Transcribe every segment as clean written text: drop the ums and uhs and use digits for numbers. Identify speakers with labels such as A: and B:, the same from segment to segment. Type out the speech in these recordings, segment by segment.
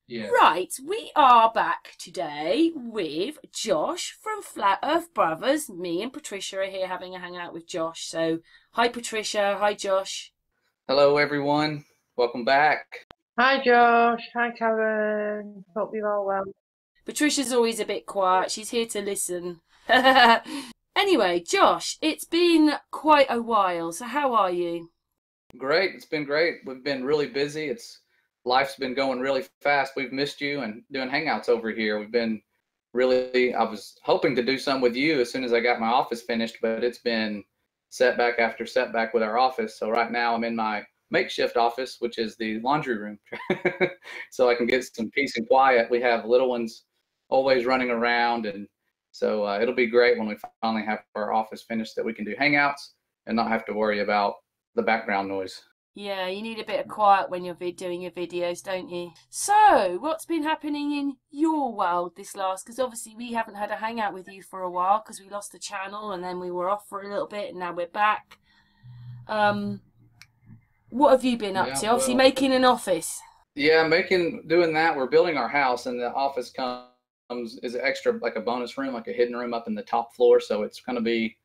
A: Yeah.
B: Right, we are back today with Josh from Flat Earth Brothers. Me and Patricia are here having a hangout with Josh. So, hi Patricia, hi Josh.
A: Hello, everyone. Welcome back.
C: Hi Josh, hi Karen. Hope you're all well.
B: Patricia's always a bit quiet, she's here to listen. Anyway, Josh, it's been quite a while, so how are you?
A: Great. It's been great. We've been really busy. Life's been going really fast. We've missed you and doing hangouts over here. We've been I was hoping to do some with you as soon as I got my office finished, but it's been setback after setback with our office. So right now I'm in my makeshift office, which is the laundry room, so I can get some peace and quiet. We have little ones always running around, and so it'll be great when we finally have our office finished that we can do hangouts and not have to worry about the background noise.
B: Yeah, you need a bit of quiet when you're doing your videos, don't you? So, what's been happening in your world this last? Because obviously we haven't had a hangout with you for a while because we lost the channel and then we were off for a little bit and now we're back. What have you been up to? Obviously making an office.
A: Yeah, doing that. We're building our house, and the office comes is an extra, like a bonus room, like a hidden room up in the top floor. So it's going to be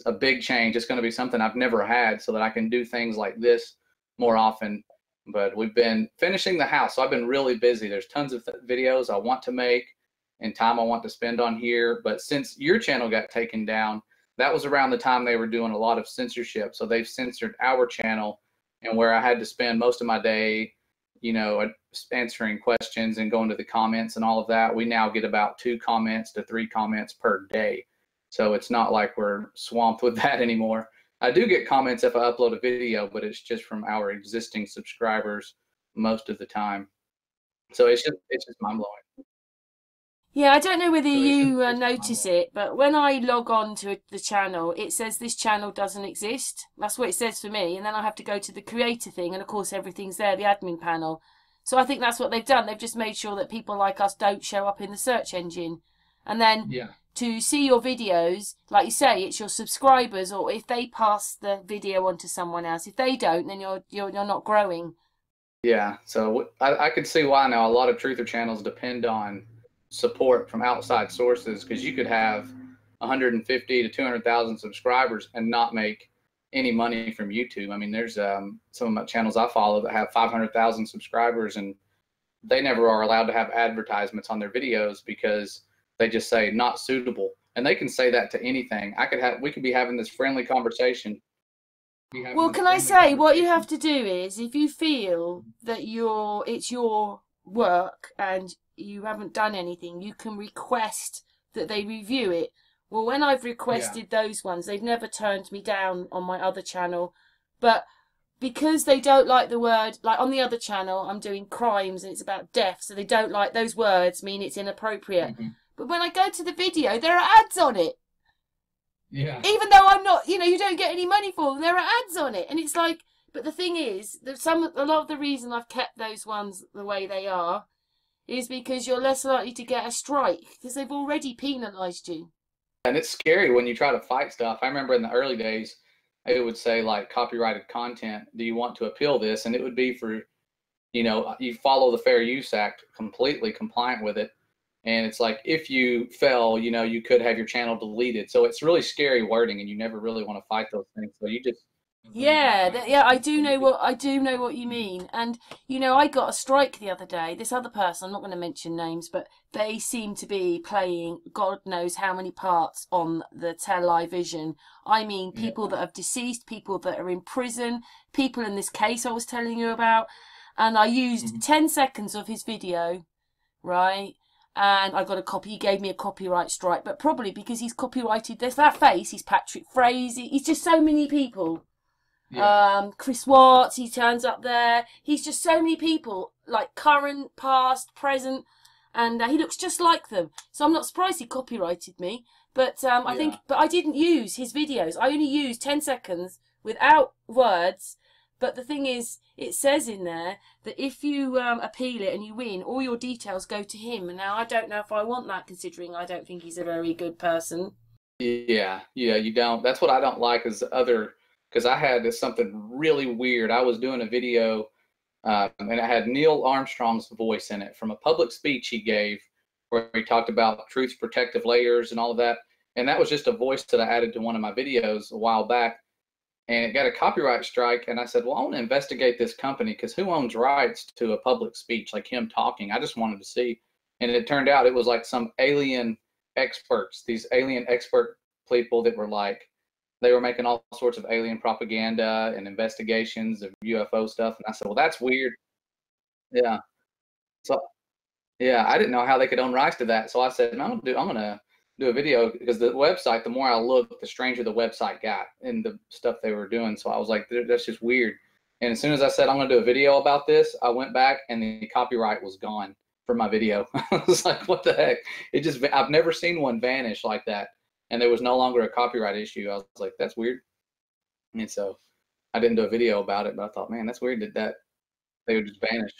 A: a big change. It's going to be something I've never had, so that I can do things like this more often. But we've been finishing the house, so I've been really busy. There's tons of videos I want to make and time I want to spend on here. But since your channel got taken down, that was around the time they were doing a lot of censorship. So they've censored our channel, and where I had to spend most of my day, answering questions and going to the comments and all of that, we now get about 2 comments to 3 comments per day. So it's not like we're swamped with that anymore. I do get comments if I upload a video, but it's just from our existing subscribers most of the time. So it's just mind blowing.
B: Yeah, I don't know whether you notice it, but when I log on to the channel, it says this channel doesn't exist. That's what it says for me. And then I have to go to the creator thing. And of course, everything's there, the admin panel. So I think that's what they've done. They've just made sure that people like us don't show up in the search engine. And then to see your videos, like you say, it's your subscribers, or if they pass the video on to someone else. If they don't, then you're not growing.
A: Yeah, so I could see why now a lot of truther channels depend on support from outside sources, because you could have 150 to 200,000 subscribers and not make any money from YouTube. I mean, there's some of my channels I follow that have 500,000 subscribers, and they never are allowed to have advertisements on their videos because they just say not suitable. And they can say that to anything. We could be having this friendly conversation.
B: Well, can I say what you have to do is, if you feel that it's your work and you haven't done anything, you can request that they review it. Well, when I've requested those ones, they've never turned me down on my other channel. But because they don't like the word, like on the other channel, I'm doing crimes and it's about death, so they don't like those words, mean it's inappropriate. But when I go to the video, there are ads on it. Yeah. Even though I'm not, you don't get any money for them, there are ads on it. And it's like, but the thing is, a lot of the reason I've kept those ones the way they are is because you're less likely to get a strike because they've already penalised you.
A: And it's scary when you try to fight stuff. I remember in the early days, it would say like copyrighted content, do you want to appeal this? And it would be for, you follow the Fair Use Act, completely compliant with it. And it's like, if you fell, you could have your channel deleted. So it's really scary wording, and you never really want to fight those things. So you just
B: I do know what you mean. And I got a strike the other day. This other person, I'm not going to mention names, but they seem to be playing God knows how many parts on the television. I mean, people that have deceased, people that are in prison, people in this case I was telling you about. And I used 10 seconds of his video, right? And I got a copy. He gave me a copyright strike, but probably because he's copyrighted that face. He's Patrick Frazee. He's just so many people. Chris Watts, he turns up there. He's just so many people, like current, past, present, and he looks just like them. So I'm not surprised he copyrighted me. But I didn't use his videos. I only used 10 seconds without words. But the thing is, it says in there that if you appeal it and you win, all your details go to him. And now I don't know if I want that, considering I don't think he's a very good person.
A: Yeah, you don't. That's what I don't like is because I had something really weird. I was doing a video and it had Neil Armstrong's voice in it from a public speech he gave where he talked about truth's protective layers and all of that. And that was just a voice that I added to one of my videos a while back. And it got a copyright strike. And I said, well, I want to investigate this company because who owns rights to a public speech like him talking? I just wanted to see. And it turned out it was like some alien experts, these alien expert people that were like, they were making all sorts of alien propaganda and investigations of UFO stuff. And I said, well, that's weird. Yeah. So, yeah, I didn't know how they could own rights to that. So I said, I'm gonna do a video because the website, the more I looked, the stranger the website got and the stuff they were doing. So I was like, that's just weird. And as soon as I said, I'm gonna do a video about this, I went back and the copyright was gone for my video. I was like, what the heck? I've never seen one vanish like that. And there was no longer a copyright issue. I was like, that's weird. And so I didn't do a video about it, but I thought, man, that's weird that they would just vanish.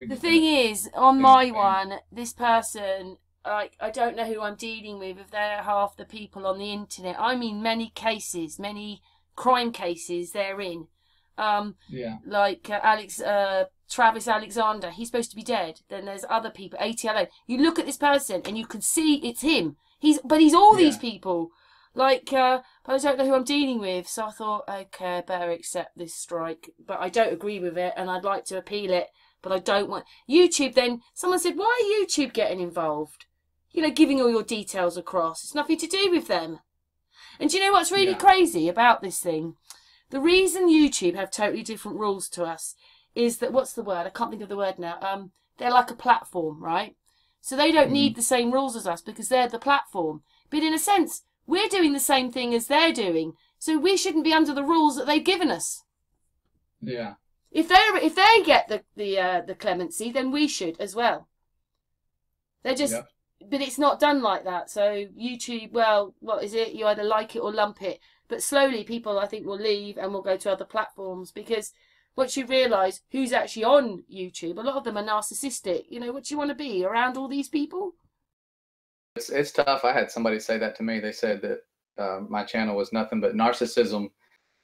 B: The thing is, on my one, this person, I don't know who I'm dealing with, if they're half the people on the internet. I mean, many cases, many crime cases they're in. Like Travis Alexander, he's supposed to be dead. Then there's other people, ATLO. You look at this person and you can see it's him. But he's all these people. Like, but I don't know who I'm dealing with. So I thought, okay, I better accept this strike. But I don't agree with it and I'd like to appeal it. But I don't want YouTube. Then someone said, why are YouTube getting involved? You know, giving all your details across. It's nothing to do with them. And do you know what's really crazy about this thing? The reason YouTube have totally different rules to us is that, what's the word? I can't think of the word now. They're like a platform, right? So they don't need the same rules as us because they're the platform. But in a sense, we're doing the same thing as they're doing. So we shouldn't be under the rules that they've given us.
A: Yeah.
B: If they get the clemency, then we should as well. They're just, but it's not done like that. So YouTube, well, what is it? You either like it or lump it. But slowly, people I think will leave and will go to other platforms because once you realise who's actually on YouTube, a lot of them are narcissistic. You know, what do you want to be around all these people?
A: It's tough. I had somebody say that to me. They said that my channel was nothing but narcissism.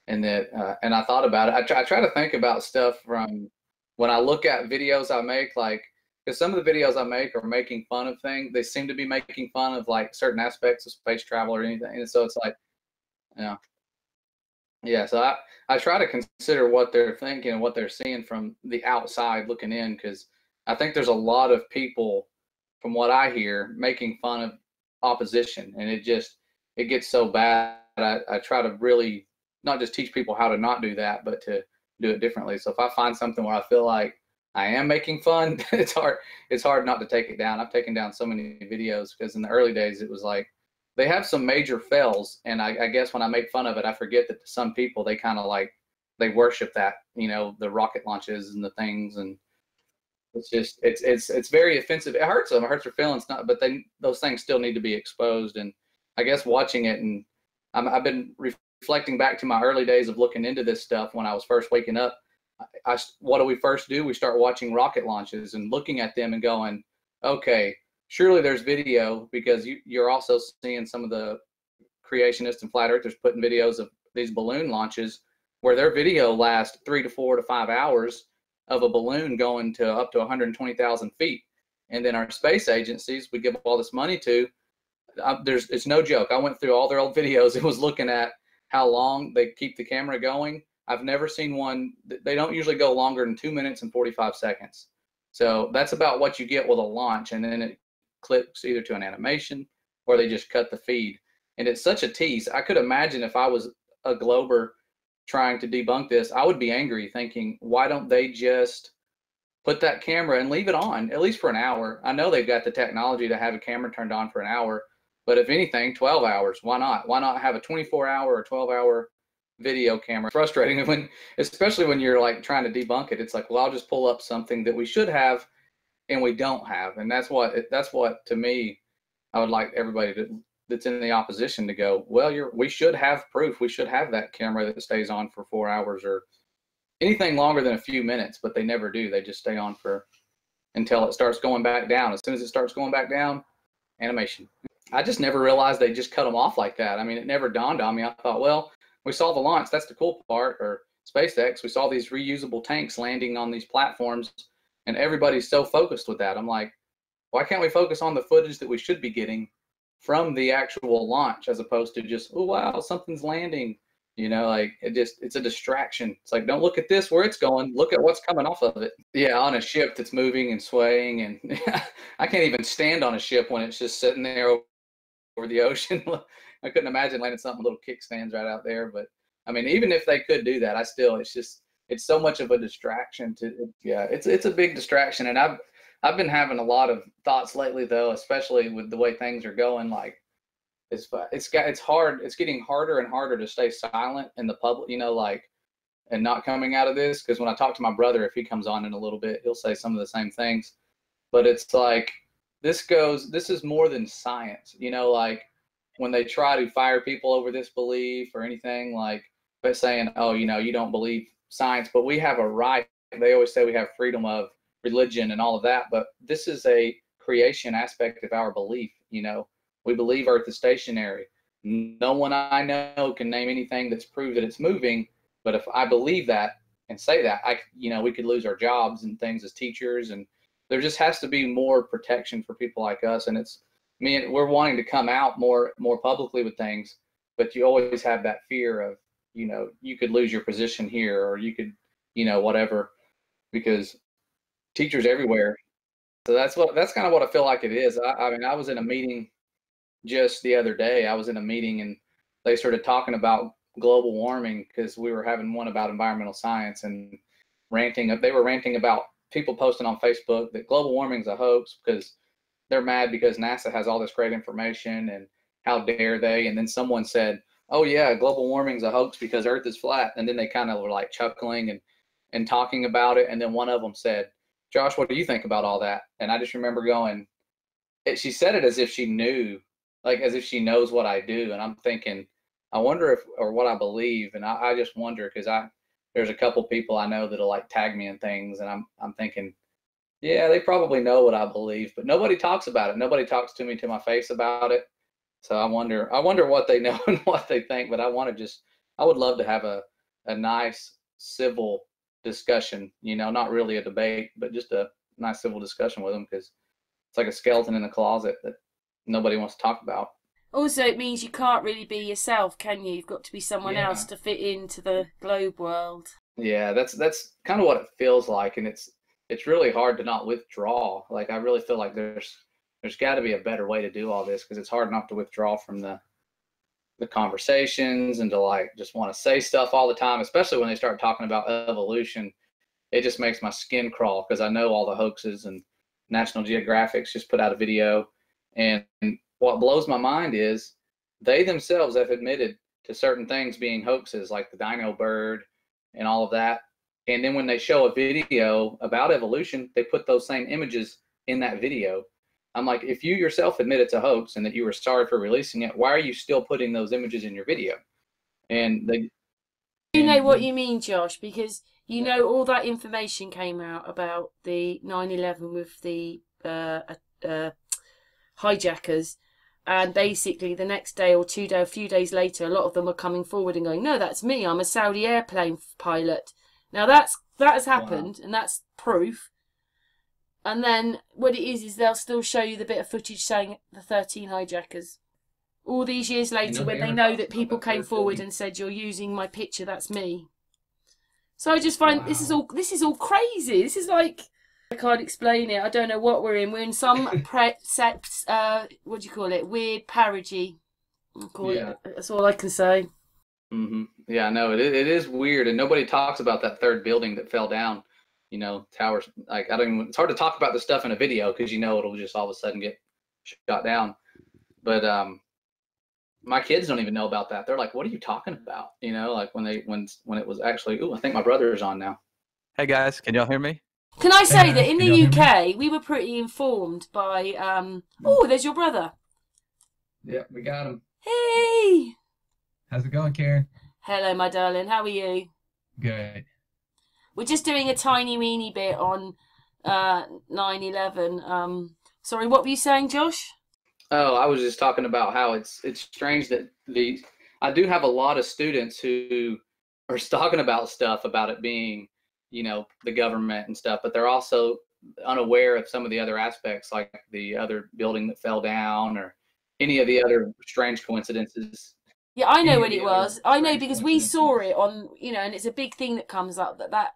A: And that, and I thought about it. I try to think about stuff from when I look at videos I make, like, because some of the videos I make are making fun of things. They seem to be making fun of like certain aspects of space travel or anything. And so it's like, yeah. So I try to consider what they're thinking and what they're seeing from the outside looking in, because I think there's a lot of people, from what I hear, making fun of opposition, and it gets so bad. I try to really not just teach people how to not do that, but to do it differently. So if I find something where I feel like I am making fun, it's hard not to take it down. I've taken down so many videos because in the early days it was like they have some major fails, and I guess when I make fun of it, I forget that to some people they kind of like they worship that, you know, the rocket launches and the things, and it's just it's very offensive. It hurts them. It hurts their feelings. Not, but those things still need to be exposed. And I guess watching it, and I've been reflecting back to my early days of looking into this stuff when I was first waking up. What do we first do? We start watching rocket launches and looking at them and going, okay, surely there's video, because you're also seeing some of the creationists and flat earthers putting videos of these balloon launches where their video lasts 3 to 4 to 5 hours of a balloon going to up to 120,000 feet. And then our space agencies we give all this money to, it's no joke. I went through all their old videos and was looking at how long they keep the camera going. I've never seen one. They don't usually go longer than 2 minutes and 45 seconds. So that's about what you get with a launch. And then it clips either to an animation or they just cut the feed. And it's such a tease. I could imagine if I was a Glober trying to debunk this, I would be angry thinking, why don't they just put that camera and leave it on at least for an hour? I know they've got the technology to have a camera turned on for an hour, but if anything, 12 hours, why not? Why not have a 24-hour or 12-hour video camera? It's frustrating especially when you're like trying to debunk it. It's like, well, I'll just pull up something that we should have and we don't have. And that's what to me, I would like everybody that's in the opposition to go, well, we should have proof. We should have that camera that stays on for 4 hours or anything longer than a few minutes, but they never do. They just stay on until it starts going back down. As soon as it starts going back down, animation. I just never realized they just cut them off like that. I mean, it never dawned on me. I thought, well, we saw the launch. That's the cool part. Or SpaceX, we saw these reusable tanks landing on these platforms, and everybody's so focused with that. I'm like, why can't we focus on the footage that we should be getting from the actual launch, as opposed to just, oh wow, something's landing, you know, like it's a distraction. It's like, don't look at this where it's going, look at what's coming off of it. Yeah, on a ship that's moving and swaying, and I can't even stand on a ship when it's just sitting there over the ocean. I couldn't imagine landing something little kickstands right out there. But I mean, even if they could do that, it's so much of a distraction it's a big distraction. And I've been having a lot of thoughts lately, though, especially with the way things are going. Like, it's hard. It's getting harder and harder to stay silent in the public, you know, like, and not coming out of this. Because when I talk to my brother, if he comes on in a little bit, he'll say some of the same things. But it's like, this is more than science, you know, like when they try to fire people over this belief or anything, like, but saying, oh, you know, you don't believe science, but we have a right. They always say we have freedom of religion and all of that, but this is a creation aspect of our belief. You know, we believe Earth is stationary. No one I know can name anything that's proved that it's moving. But if I believe that and say that, we could lose our jobs and things as teachers, and there just has to be more protection for people like us. And we're wanting to come out more publicly with things, but you always have that fear of, you know, you could lose your position here, or you could, you know, whatever, because teachers everywhere. So that's kind of what I feel like it is. I mean, I was in a meeting just the other day. I was in a meeting and they started talking about global warming, because we were having one about environmental science, and they were ranting about people posting on Facebook that global warming is a hoax, because they're mad because NASA has all this great information and how dare they. And then someone said, oh yeah, global warming is a hoax because Earth is flat. And then they kind of were like chuckling and talking about it. And then one of them said, Josh, what do you think about all that? And I just remember going, she said it as if she knew, like as if she knows what I do. And I'm thinking, I wonder or what I believe. And I just wonder, because there's a couple people I know that'll like tag me in things, and I'm thinking, yeah, they probably know what I believe, but nobody talks about it. Nobody talks to me to my face about it. So I wonder what they know and what they think. But I would love to have a nice civil discussion, you know, not really a debate, but just a nice civil discussion with them, because it's like a skeleton in the closet that nobody wants to talk about.
B: Also, it means you can't really be yourself, can you? You've got to be someone else to fit into the globe world.
A: Yeah, that's kind of what it feels like, and it's really hard to not withdraw. Like, I really feel like there's got to be a better way to do all this, because it's hard not to withdraw from the conversations and to like just want to say stuff all the time, especially when they start talking about evolution. It just makes my skin crawl, because I know all the hoaxes, and National Geographic's just put out a video. And what blows my mind is they themselves have admitted to certain things being hoaxes, like the dino bird and all of that. And then when they show a video about evolution, they put those same images in that video. I'm like, if you yourself admit it's a hoax and that you were sorry for releasing it, why are you still putting those images in your video? And
B: you know what you mean, Josh, because you know all that information came out about the 9/11 with the hijackers, and basically the next day or a few days later, a lot of them were coming forward and going, no, that's me, I'm a Saudi airplane pilot. Now that has happened, wow. And that's proof. And then what it is they'll still show you the bit of footage saying the 13 hijackers. All these years later, when they know that people came forward and said, you're using my picture, that's me. So I just find this is all crazy. This is like, I can't explain it. I don't know what we're in. We're in some what do you call it? Weird parody. That's all I can say.
A: Mm-hmm. Yeah, no, it is weird, and nobody talks about that third building that fell down. You know, towers. Like, it's hard to talk about this stuff in a video, because you know it'll just all of a sudden get shot down. But my kids don't even know about that. They're like, "What are you talking about?" You know, like when it was actually. Ooh, I think my brother is on now.
D: Hey guys, can y'all hear me?
B: Can I say that in the UK we were pretty informed by oh, there's your brother.
E: Yep, we got him.
B: Hey.
E: How's it going, Karen?
B: Hello, my darling. How are you?
E: Good.
B: We're just doing a tiny weeny bit on 9/11. Sorry, what were you saying, Josh?
A: Oh, I was just talking about how it's strange that I do have a lot of students who talking about stuff about it being, you know, the government and stuff, but they're also unaware of some of the other aspects, like the other building that fell down or any of the other strange coincidences.
B: Yeah, I know
A: Any of
B: what it
A: the other
B: was. I know
A: strange
B: because we
A: coincidences.
B: saw it on, you know, and it's a big thing that comes up that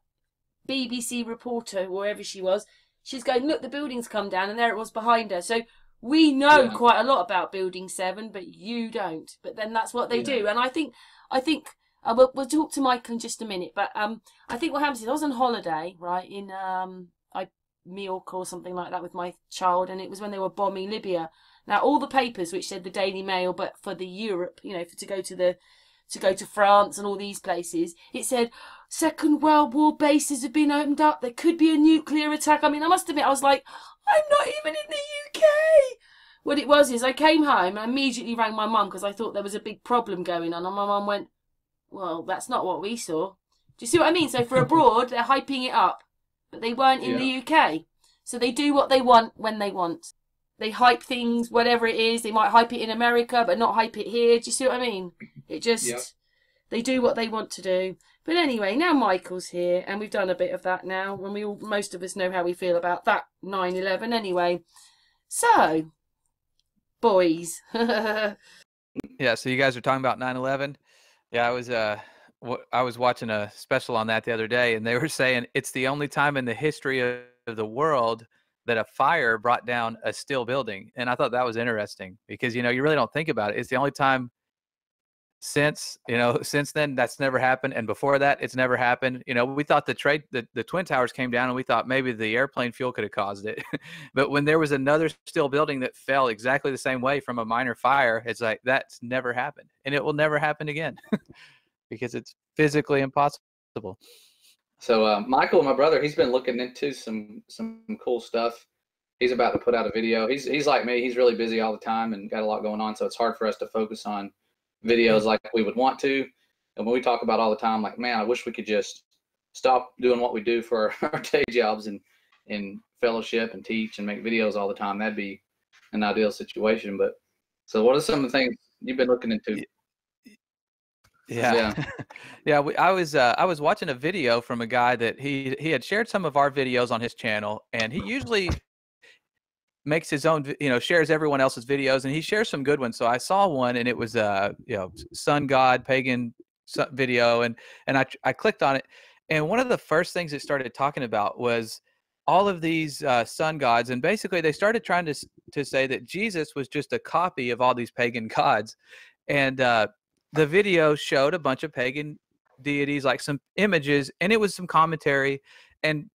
B: BBC reporter, wherever she was, she's going, look, the building's come down, and there it was behind her. So we know
A: Yeah.
B: quite a lot about Building 7, but you don't. But then that's what they
A: Yeah.
B: do. And I think we'll talk to Mike in just a minute. But I think what happens is I was on holiday, right, in Mallorca or something like that with my child, and it was when they were bombing Libya. Now all the papers which said the Daily Mail, but for the Europe, you know, to go to France and all these places, it said Second World War bases have been opened up. There could be a nuclear attack. I mean, I must admit, I was like, I'm not even in the UK. What it was is I came home and I immediately rang my mum because I thought there was a big problem going on. And my mum went, well, that's not what we saw. Do you see what I mean? So for abroad, they're hyping it up, but they weren't in the UK. So they do what they want when they want. They hype things, whatever it is. They might hype it in America, but not hype it here. Do you see what I mean? It just, they do what they want to do. But anyway, now Michael's here, and we've done a bit of that now, and most of us know how we feel about that 9/11 anyway. So, boys.
D: Yeah, so you guys are talking about 9/11. Yeah, I was watching a special on that the other day, and they were saying it's the only time in the history of the world that a fire brought down a steel building. And I thought that was interesting because, you know, you really don't think about it. It's the only time since then that's never happened. And before that, it's never happened. You know, we thought the Twin Towers came down and we thought maybe the airplane fuel could have caused it. But when there was another steel building that fell exactly the same way from a minor fire, it's like, that's never happened. And it will never happen again because it's physically impossible.
A: So Michael, my brother, he's been looking into some cool stuff. He's about to put out a video. He's like me. He's really busy all the time and got a lot going on. So it's hard for us to focus on videos like we would want to. And when we talk about all the time, like, man, I wish we could just stop doing what we do for our day jobs and fellowship and teach and make videos all the time. That'd be an ideal situation. But so what are some of the things you've been looking into?
D: Yeah. Yeah. I was watching a video from a guy that he had shared some of our videos on his channel, and he usually makes his own, shares everyone else's videos, and he shares some good ones. So I saw one, and it was sun god pagan video, and I clicked on it, and one of the first things it started talking about was all of these sun gods, and basically they started trying to say that Jesus was just a copy of all these pagan gods, and the video showed a bunch of pagan deities, like some images, and it was some commentary, and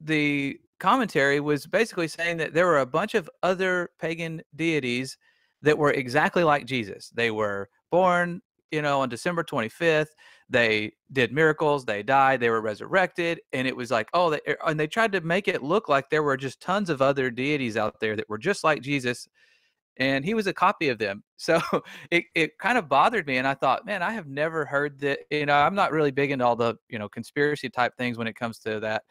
D: the commentary was basically saying that there were a bunch of other pagan deities that were exactly like Jesus. They were born, on December 25th. They did miracles. They died. They were resurrected. And it was like, and they tried to make it look like there were just tons of other deities out there that were just like Jesus, and he was a copy of them. So it kind of bothered me, and I thought, man, I have never heard that. I'm not really big into all the conspiracy type things when it comes to that.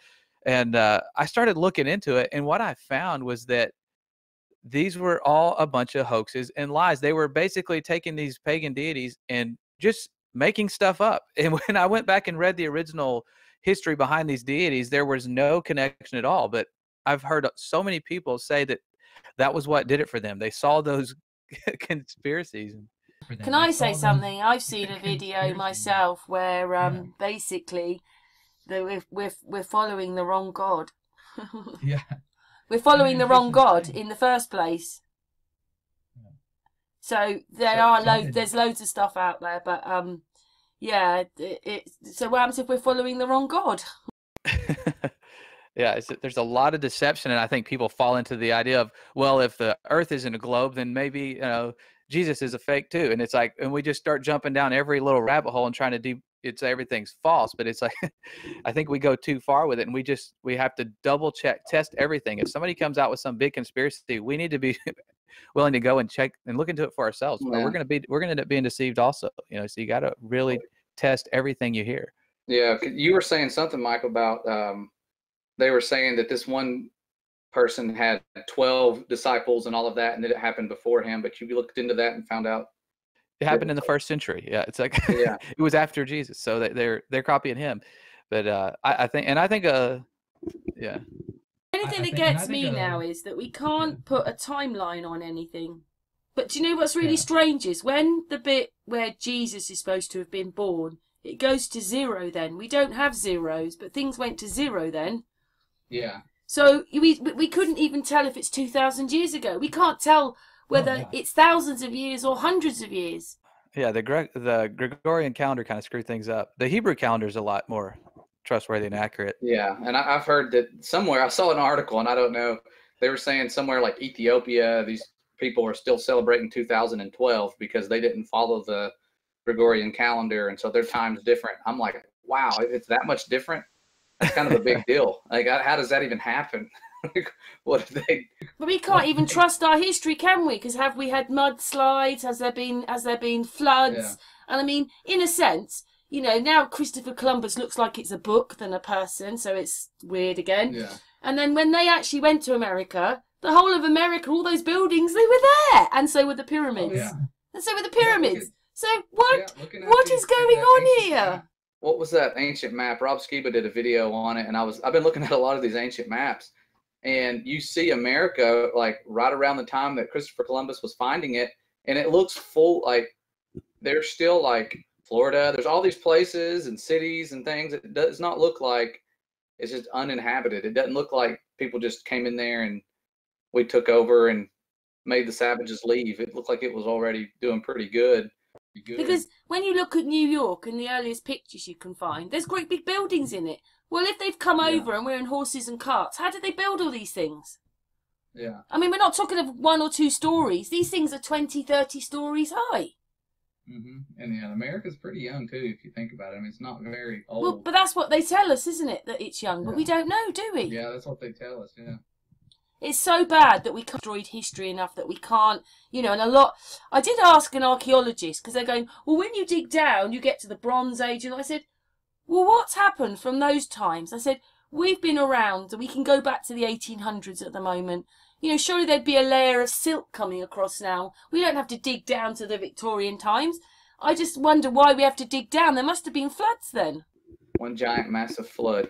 D: And I started looking into it, and what I found was that these were all a bunch of hoaxes and lies. They were basically taking these pagan deities and just making stuff up. And when I went back and read the original history behind these deities, there was no connection at all. But I've heard so many people say that was what did it for them. They saw those conspiracies.
B: Can I say something? I've seen a video myself where basically we're following the wrong god.
E: Yeah.
B: We're following the wrong god in the first place. So there's loads of stuff out there, but so what happens if we're following the wrong god?
D: Yeah, there's a lot of deception, and I think people fall into the idea of, well, if the Earth isn't a globe, then maybe Jesus is a fake too. And it's like, and we just start jumping down every little rabbit hole and trying to it's everything's false. But it's like, I think we go too far with it, and we have to double check, test everything. If somebody comes out with some big conspiracy, we need to be willing to go and check and look into it for ourselves. Or we're gonna end up being deceived also. So you got to really test everything you hear.
A: Yeah, you were saying something, Michael, about they were saying that this one person had 12 disciples and all of that, and that it happened before him, but you looked into that and found out.
D: It happened in the 1st century. Yeah, it's like
A: Yeah.
D: it was after Jesus, so they're copying him. But I think yeah.
B: The only thing that gets me now is that we can't put a timeline on anything. But do you know what's really strange is when the bit where Jesus is supposed to have been born, it goes to 0 then. We don't have zeros, but things went to 0 then.
E: Yeah.
B: So we couldn't even tell if it's 2,000 years ago. We can't tell whether it's thousands of years or hundreds of years.
D: Yeah, the Gregorian calendar kind of screwed things up. The Hebrew calendar is a lot more trustworthy and accurate.
A: Yeah, and I've heard that somewhere, I saw an article, and I don't know, they were saying somewhere like Ethiopia, these people are still celebrating 2012 because they didn't follow the Gregorian calendar, and so their time's different. I'm like, wow, it's that much different? That's kind of a big deal. Like, how does that even happen? What do they?
B: But we can't even trust our history, can we? Because have we had mudslides? Has there been floods?
A: Yeah.
B: And I mean, in a sense, you know, now Christopher Columbus looks like it's a book than a person, so it's weird again.
A: Yeah.
B: And then when they actually went to America, the whole of America, all those buildings, they were there, and so were the pyramids.
A: Oh, yeah.
B: And so were the pyramids. So what
A: What
B: is going on here?
A: What was that ancient map? Rob Skiba did a video on it, and I've been looking at a lot of these ancient maps, and you see America like right around the time that Christopher Columbus was finding it, and it looks full, like there's still like Florida. There's all these places and cities and things. It does not look like it's just uninhabited. It doesn't look like people just came in there and we took over and made the savages leave. It looked like it was already doing pretty good.
B: Because when you look at New York and the earliest pictures you can find, there's great big buildings in it. Well, if they've come over and we're in horses and carts, how did they build all these things?
A: Yeah.
B: I mean, we're not talking of 1 or 2 stories. These things are 20, 30 stories high.
E: And yeah, America's pretty young too, if you think about it. I mean, it's not very old.
B: Well, but that's what they tell us, isn't it? That it's young, but we don't know, do we?
E: Yeah, that's what they tell us. Yeah.
B: It's so bad that we can't destroy history enough that we can't, you know, and a lot. I did ask an archaeologist because they're going, well, when you dig down, you get to the Bronze Age, and I said, well, what's happened from those times? I said, we've been around, and we can go back to the 1800s at the moment. You know, surely there'd be a layer of silk coming across now. We don't have to dig down to the Victorian times. I just wonder why we have to dig down. There must have been floods then.
A: One giant massive flood.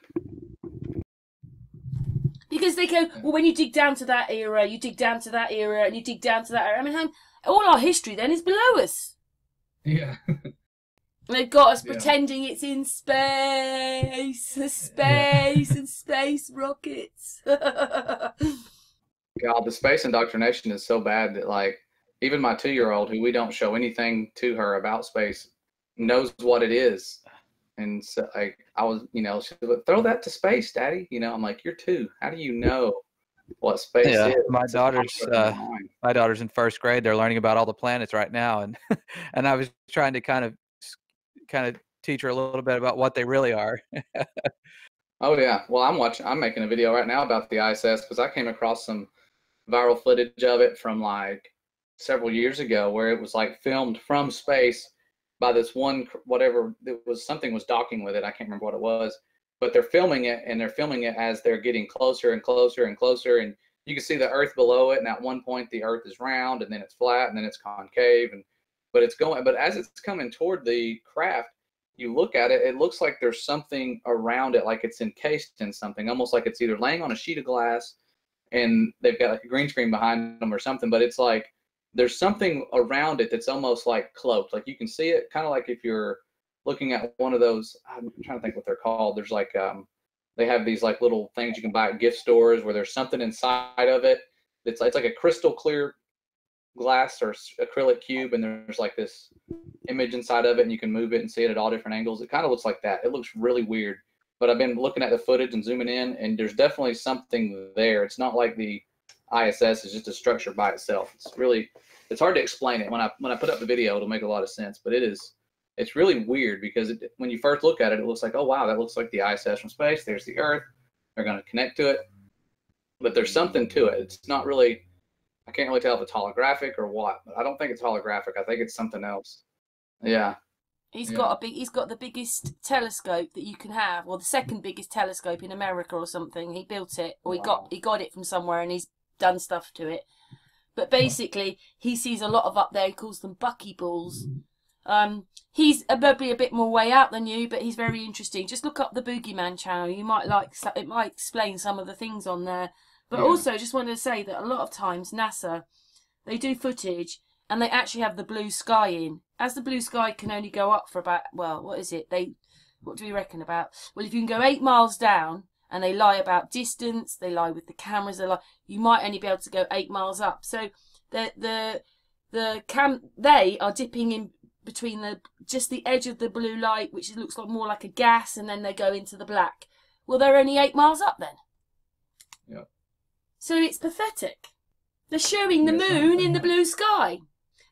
B: Because they go, well, when you dig down to that era, you dig down to that era, and you dig down to that era. I mean, all our history then is below us.
E: Yeah.
B: They've got us pretending it's in space, and space rockets.
A: God, the space indoctrination is so bad that, like, even my 2-year-old, who we don't show anything to her about space, knows what it is. And so, like, I was, you know, she was, throw that to space, Daddy. You know, I'm like, you're 2. How do you know what space is?
D: My daughter's in 1st grade. They're learning about all the planets right now, and and I was trying to kind of teach her a little bit about what they really are.
A: Oh yeah. Well, I'm making a video right now about the ISS because I came across some viral footage of it from like several years ago where it was like filmed from space by this one, whatever it was, something was docking with it. I can't remember what it was, but they're filming it, and they're filming it as they're getting closer and closer and closer. And you can see the Earth below it. And at one point the Earth is round, and then it's flat, and then it's concave. But as it's coming toward the craft, you look at it, it looks like there's something around it, like it's encased in something, almost like it's either laying on a sheet of glass and they've got like a green screen behind them or something, but it's like there's something around it that's almost like cloaked. Like you can see it kind of like if you're looking at one of those, I'm trying to think what they're called. There's like, they have these like little things you can buy at gift stores where there's something inside of it. It's like a crystal clear glass or acrylic cube, and there's like this image inside of it, and you can move it and see it at all different angles. It kind of looks like that. It looks really weird, but I've been looking at the footage and zooming in, and there's definitely something there. It's not like the ISS is just a structure by itself. It's hard to explain it. When I put up the video, it'll make a lot of sense, but it's really weird because when you first look at it, it looks like, oh wow, that looks like the ISS from space. There's the Earth. They're going to connect to it, but there's something to it. It's not really, I can't really tell if it's holographic or what, but I don't think it's holographic. I think it's something else. Yeah.
B: He's got the biggest telescope that you can have, or the second biggest telescope in America or something. He built it, or he got it from somewhere, and he's done stuff to it. But basically, he sees a lot of up there. He calls them buckyballs. He's probably a bit more way out than you, but he's very interesting. Just look up the Boogieman channel. You might like it. Might explain some of the things on there. But also, just wanted to say that a lot of times NASA, they do footage and they actually have the blue sky in. As the blue sky can only go up for about, well, what is it? What do we reckon about? Well, if you can go 8 miles down, and they lie about distance, they lie with the cameras, you might only be able to go 8 miles up. So they are dipping in between just the edge of the blue light, which looks like more like a gas, and then they go into the black. Well, they're only 8 miles up then.
E: Yep.
B: So it's pathetic. They're showing the moon in the blue sky.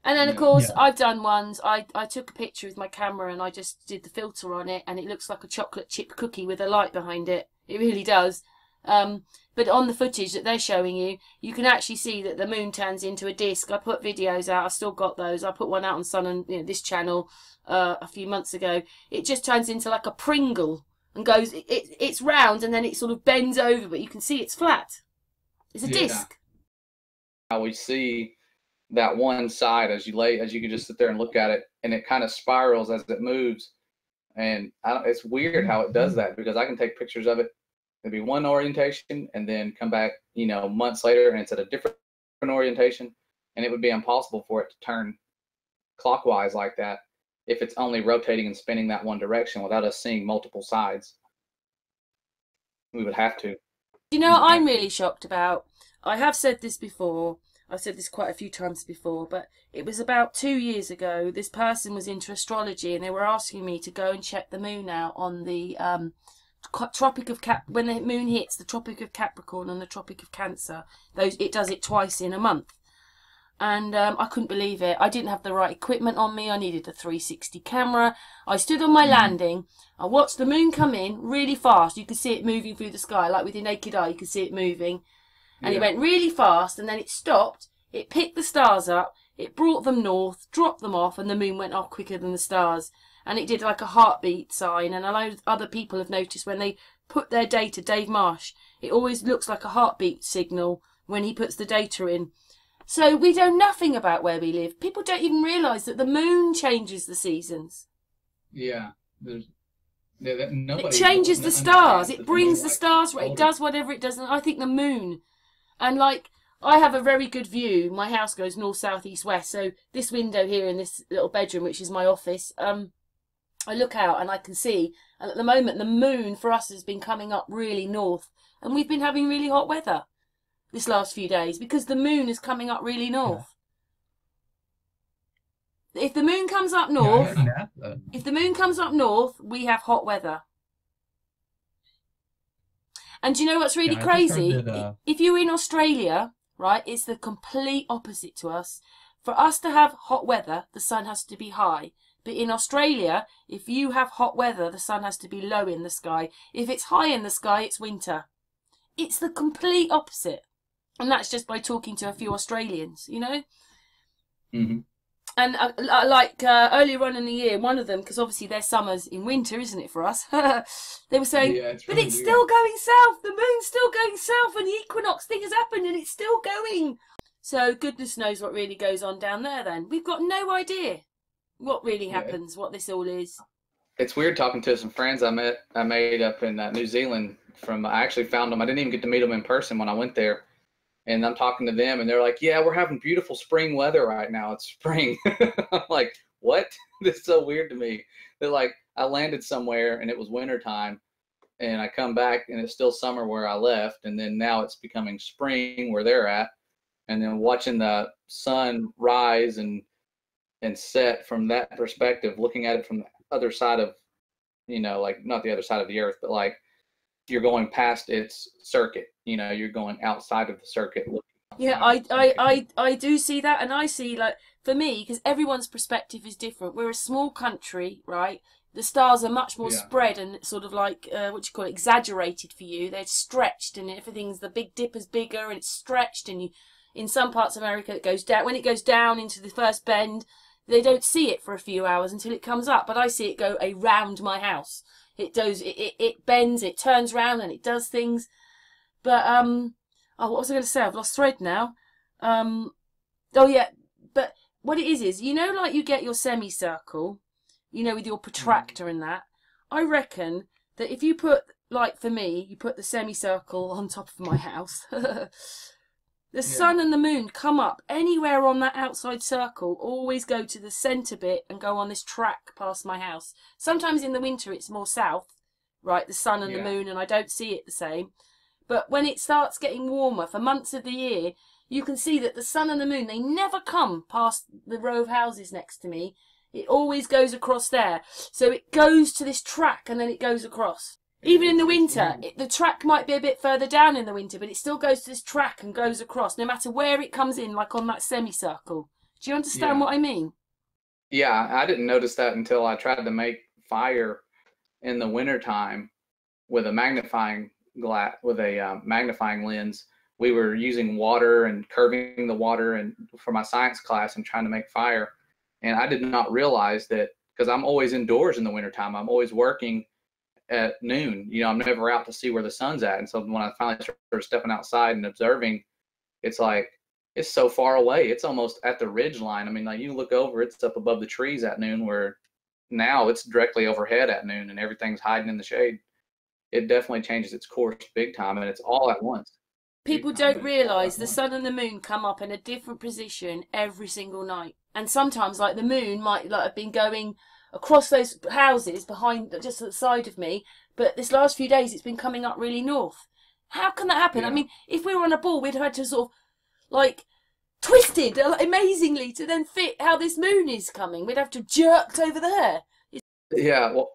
B: And then, of course, I've done ones. I took a picture with my camera and I just did the filter on it, and it looks like a chocolate chip cookie with a light behind it. It really does. But on the footage that they're showing you, you can actually see that the moon turns into a disc. I put videos out. I've still got those. I put one out on Sun and this channel a few months ago. It just turns into like a Pringle and goes. It's round and then it sort of bends over, but you can see it's flat. It's a disc.
A: How we see that one side as you can just sit there and look at it, and it kind of spirals as it moves. And it's weird how it does that, because I can take pictures of it. It'd be one orientation and then come back, months later, and it's at a different orientation, and it would be impossible for it to turn clockwise like that if it's only rotating and spinning that one direction without us seeing multiple sides. We would have to.
B: You know what I'm really shocked about? I have said this before. I've said this quite a few times before, but it was about 2 years ago. This person was into astrology, and they were asking me to go and check the moon out on the Tropic of when the moon hits the Tropic of Capricorn and the Tropic of Cancer. It does it twice in a month. And I couldn't believe it. I didn't have the right equipment on me. I needed a 360 camera. I stood on my landing. I watched the moon come in really fast. You could see it moving through the sky. Like with your naked eye, you could see it moving. And it went really fast, and then it stopped. It picked the stars up. It brought them north, dropped them off, and the moon went off quicker than the stars. And it did like a heartbeat sign. And a lot of other people have noticed when they put their data, Dave Marsh, it always looks like a heartbeat signal when he puts the data in. So we know nothing about where we live. People don't even realise that the moon changes the seasons.
E: Yeah.
B: It changes the stars. It brings the stars. It does whatever it does. And I think the moon. And like, I have a very good view. My house goes north, south, east, west. So this window here in this little bedroom, which is my office, I look out and I can see. And at the moment, the moon for us has been coming up really north. And we've been having really hot weather this last few days because the moon is coming up really north. Yeah. If the moon comes up north, we have hot weather. And do you know what's really crazy? If you're in Australia, right, it's the complete opposite to us. For us to have hot weather, the sun has to be high. But in Australia, if you have hot weather, the sun has to be low in the sky. If it's high in the sky, it's winter. It's the complete opposite. And that's just by talking to a few Australians, you know?
E: Mm-hmm.
B: And earlier on in the year, one of them, because obviously their summer's in winter, isn't it, for us? They were saying, it's still going south. The moon's still going south and the equinox thing has happened and it's still going. So goodness knows what really goes on down there then. We've got no idea what really happens, what this all is.
A: It's weird talking to some friends I made up in New Zealand. I actually found them. I didn't even get to meet them in person when I went there. And I'm talking to them, and they're like, yeah, we're having beautiful spring weather right now. It's spring. I'm like, what? This is so weird to me. They're like, I landed somewhere, and it was wintertime, and I come back, and it's still summer where I left, and then now it's becoming spring where they're at. And then watching the sun rise and set from that perspective, looking at it from the other side of, like not the other side of the earth, but like you're going past its circuit. You're going outside of the circuit.
B: Yeah, I do see that, and I see, like, for me, because everyone's perspective is different. We're a small country, right? The stars are much more spread and sort of like, exaggerated for you. They're stretched, and everything's, the Big Dipper's bigger, and it's stretched, and in some parts of America it goes down. When it goes down into the first bend, they don't see it for a few hours until it comes up, but I see it go around my house. It goes, it bends, it turns round, and it does things. But what was I going to say? I've lost thread now. Oh yeah, but what it is, you know, like you get your semicircle, you know, with your protractor and that. I reckon that if you put, like for me, you put the semicircle on top of my house, the sun and the moon come up anywhere on that outside circle, always go to the centre bit and go on this track past my house. Sometimes in the winter it's more south, right, the sun and the moon, and I don't see it the same. But when it starts getting warmer for months of the year, you can see that the sun and the moon, they never come past the row of houses next to me. It always goes across there. So it goes to this track and then it goes across. Even in the winter, the track might be a bit further down in the winter, but it still goes to this track and goes across, no matter where it comes in, like on that semicircle. Do you understand what I mean?
A: Yeah, I didn't notice that until I tried to make fire in the wintertime with a magnifying glass, with a magnifying lens. We were using water and curving the water and for my science class and trying to make fire. And I did not realize that, because I'm always indoors in the wintertime. I'm always working at noon. You know, I'm never out to see where the sun's at. And so when I finally started stepping outside and observing, it's like, it's so far away. It's almost at the ridge line. I mean, like you look over, it's up above the trees at noon, where now it's directly overhead at noon and everything's hiding in the shade. It definitely changes its course big time, and it's all at once.
B: People don't realise the sun and the moon come up in a different position every single night. And sometimes, like, the moon might like have been going across those houses behind, just at the side of me, but this last few days it's been coming up really north. How can that happen? I mean, if we were on a ball, we'd have had to sort of, like, twisted amazingly to then fit how this moon is coming. We'd have to jerked over there.
A: Yeah, well,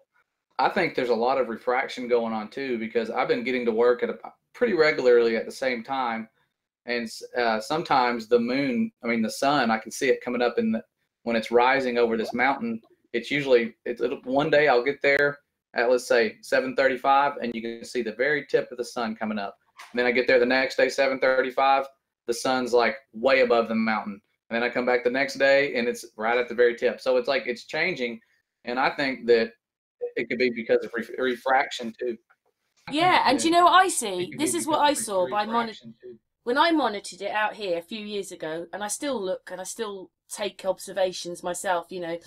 A: I think there's a lot of refraction going on too, because I've been getting to work at pretty regularly at the same time. And sometimes the moon, I mean the sun, I can see it coming up when it's rising over this mountain. It's usually, one day I'll get there at, let's say, 7:35, and you can see the very tip of the sun coming up. And then I get there the next day, 7:35, the sun's like way above the mountain. And then I come back the next day and it's right at the very tip. So it's like it's changing. And I think that it could be because of refraction too.
B: Yeah, and you know what I see? This is what I saw by when I monitored it out here a few years ago, and I still look and I still take observations myself, you know.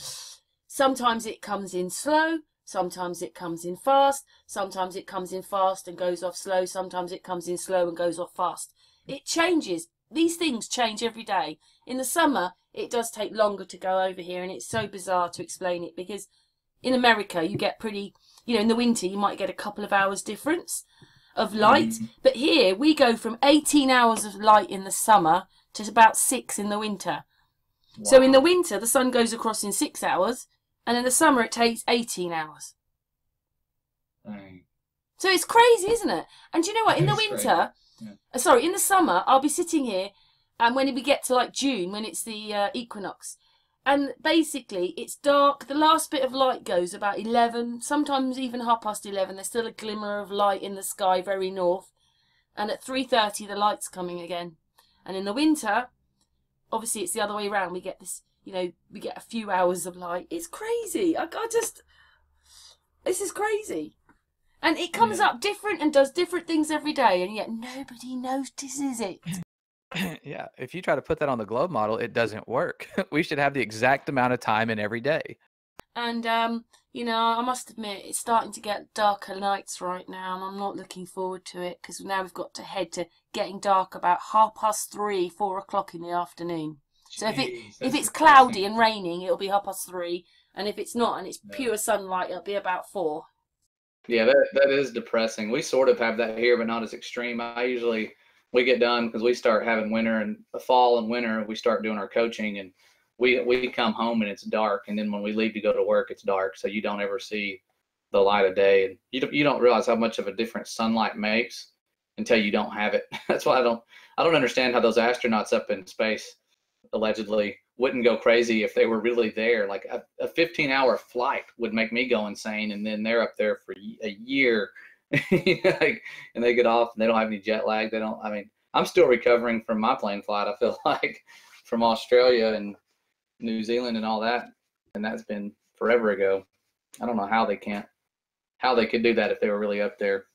B: Sometimes it comes in slow, sometimes it comes in fast, sometimes it comes in fast and goes off slow, sometimes it comes in slow and goes off fast. It changes. These things change every day. In the summer, it does take longer to go over here, and it's so bizarre to explain it, because in America, you get pretty, you know, in the winter, you might get a couple of hours difference of light. But here, we go from 18 hours of light in the summer to about 6 in the winter. Wow. So in the winter, the sun goes across in 6 hours, and in the summer, it takes 18 hours.
E: Dang.
B: So it's crazy, isn't it? And you know what? In the winter, sorry, in the summer, I'll be sitting here, and when we get to like June, when it's the equinox, and basically it's dark. The last bit of light goes about 11, sometimes even 11:30. There's still a glimmer of light in the sky very north. And at 3:30, the light's coming again. And in the winter, obviously it's the other way around. We get this, you know, we get a few hours of light. It's crazy. This is crazy. And it comes up different and does different things every day, and yet nobody notices it.
D: Yeah, if you try to put that on the globe model, it doesn't work. We should have the exact amount of time in every day.
B: And, you know, I must admit, it's starting to get darker nights right now, and I'm not looking forward to it, because now we've got to head to getting dark about 3:30, 4 o'clock in the afternoon. So if it's cloudy and raining, it'll be 3:30, and if it's not and it's pure sunlight, it'll be about 4.
A: Yeah, that is depressing. We sort of have that here, but not as extreme. We get done because we start having winter, and the fall and winter, we start doing our coaching, and we come home and it's dark. And then when we leave to go to work, it's dark. So you don't ever see the light of day, and you don't realize how much of a difference sunlight makes until you don't have it. That's why I don't understand how those astronauts up in space allegedly wouldn't go crazy if they were really there. Like a 15-hour flight would make me go insane, and then they're up there for a year. Like, and they get off and they don't have any jet lag. I mean, I'm still recovering from my plane flight, I feel like, from Australia and New Zealand and all that. And that's been forever ago. I don't know how they could do that if they were really up there.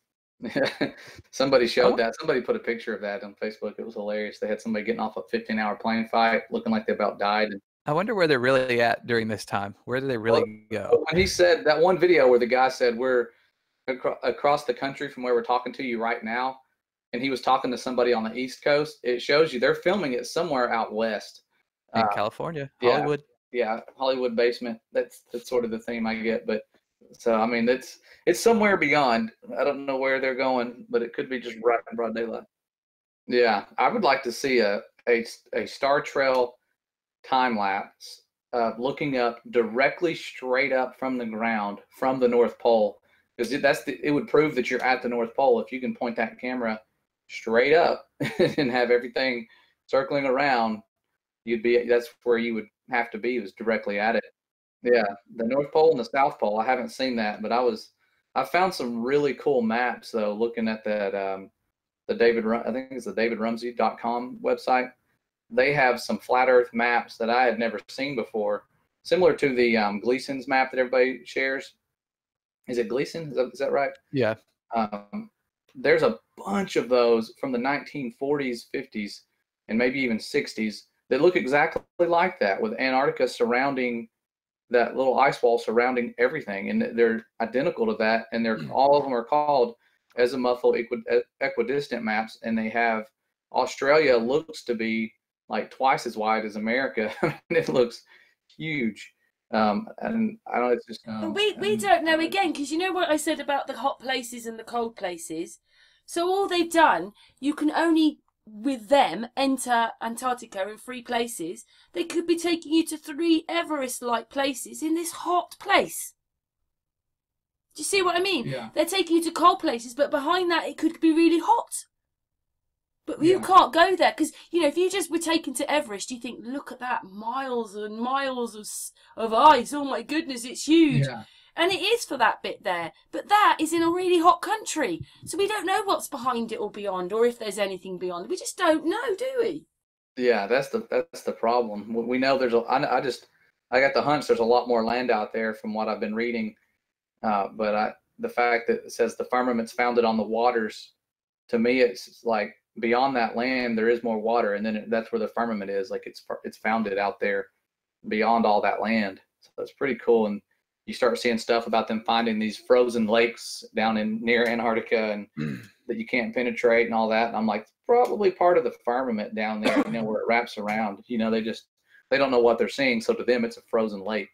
A: Somebody showed
D: Oh,
A: that. Somebody put a picture of that on Facebook. It was hilarious. They had somebody getting off a 15-hour plane fight, looking like they about died. And
D: I wonder where they're really at during this time. Where do they
A: well,
D: really go?
A: when he said that one video where the guy said, "We're across the country from where we're talking to you right now," and he was talking to somebody on the East Coast, it shows you they're filming it somewhere out west.
D: In
A: Uh,
D: California,
A: yeah,
D: Hollywood.
A: yeah, Hollywood basement. That's sort of the theme I get. But so I mean, it's somewhere beyond. I don't know where they're going, but it could be just right in broad daylight. Yeah, I would like to see a Star Trail time lapse looking up directly straight up from the ground from the North Pole, because it would prove that you're at the North Pole if you can point that camera straight up and have everything circling around. That's where you would have to be, was directly at it. Yeah, the North Pole and the South Pole. I haven't seen that, but I found some really cool maps though, looking at that I think it's the davidrumsey.com website. They have some flat Earth maps that I had never seen before, similar to the Gleason's map that everybody shares. Is it Gleason? Is that right?
D: Yeah.
A: There's a bunch of those from the 1940s, 50s, and maybe even 60s that look exactly like that, with Antarctica surrounding that little ice wall surrounding everything, and they're identical to that, and all of them are called azimuthal equidistant maps, and they have Australia looks to be like twice as wide as America. And it looks huge. And I don't know, it's just
B: But we don't know again, because you know what I said about the hot places and the cold places. So all they've done, you can only with them enter Antarctica in 3 places. They could be taking you to 3 Everest-like places in this hot place. Do you see what I mean?
E: Yeah.
B: They're taking you to cold places, but behind that it could be really hot. But you
E: Yeah.
B: can't go there because, you know, if you just were taken to Everest, you think, look at that, miles and miles of ice. Oh my goodness, it's huge.
E: Yeah.
B: And it is for that bit there. But that is in a really hot country. So we don't know what's behind it or beyond, or if there's anything beyond. We just don't know, do we?
A: yeah, that's the problem. We know I got the hunch there's a lot more land out there from what I've been reading. But the fact that it says the firmament's founded on the waters, to me, it's like beyond that land there is more water, and then that's where the firmament is. Like it's founded out there beyond all that land. So it's pretty cool. And you start seeing stuff about them finding these frozen lakes down in near Antarctica and that you can't penetrate and all that. And I'm like, probably part of the firmament down there, where it wraps around. They don't know what they're seeing, so to them it's a frozen lake.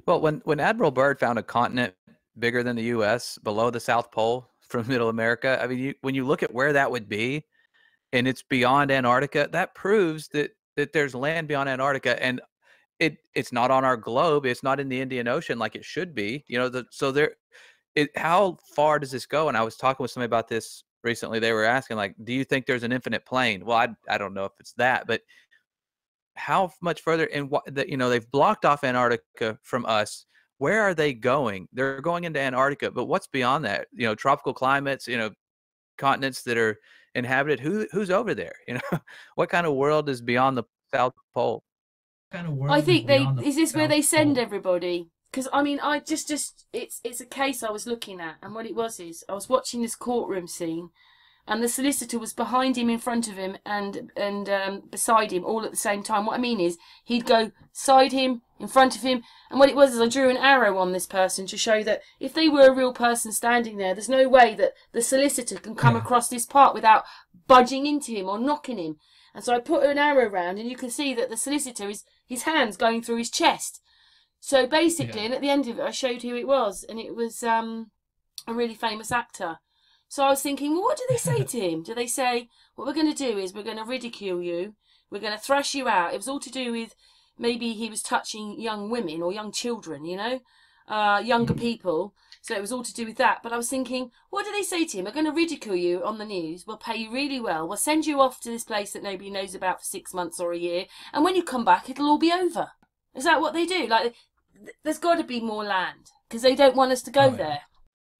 D: Well, when Admiral Byrd found a continent bigger than the U.S. below the South Pole from Middle America, I mean, when you look at where that would be, and it's beyond Antarctica, that proves that there's land beyond Antarctica, and it's not on our globe. It's not in the Indian Ocean like it should be. How far does this go? And I was talking with somebody about this recently. They were asking, like, do you think there's an infinite plane? Well, I don't know if it's that, but how much further? And they've blocked off Antarctica from us. Where are they going? They're going into Antarctica, but what's beyond that? Tropical climates, continents that are inhabited. Who's over there? What kind of world is beyond the South Pole?
B: I think is this where they send everybody? Because I mean, I just it's a case I was looking at, and what it was is I was watching this courtroom scene, and the solicitor was behind him, in front of him, and beside him, all at the same time. What I mean is he'd go side him, in front of him, and what it was is I drew an arrow on this person to show that if they were a real person standing there, there's no way that the solicitor can come across this part without budging into him or knocking him. And so I put an arrow around, and you can see that the solicitor is his hands going through his chest. So basically, and at the end of it, I showed who it was, and it was a really famous actor. So I was thinking, well, what do they say to him? Do they say, what we're going to do is we're going to ridicule you, we're going to thrash you out? It was all to do with maybe he was touching young women or young children, younger people. So it was all to do with that. But I was thinking, what do they say to him? We're going to ridicule you on the news. We'll pay you really well. We'll send you off to this place that nobody knows about for 6 months or a year. And when you come back, it'll all be over. Is that what they do? Like, there's got to be more land because they don't want us to go there.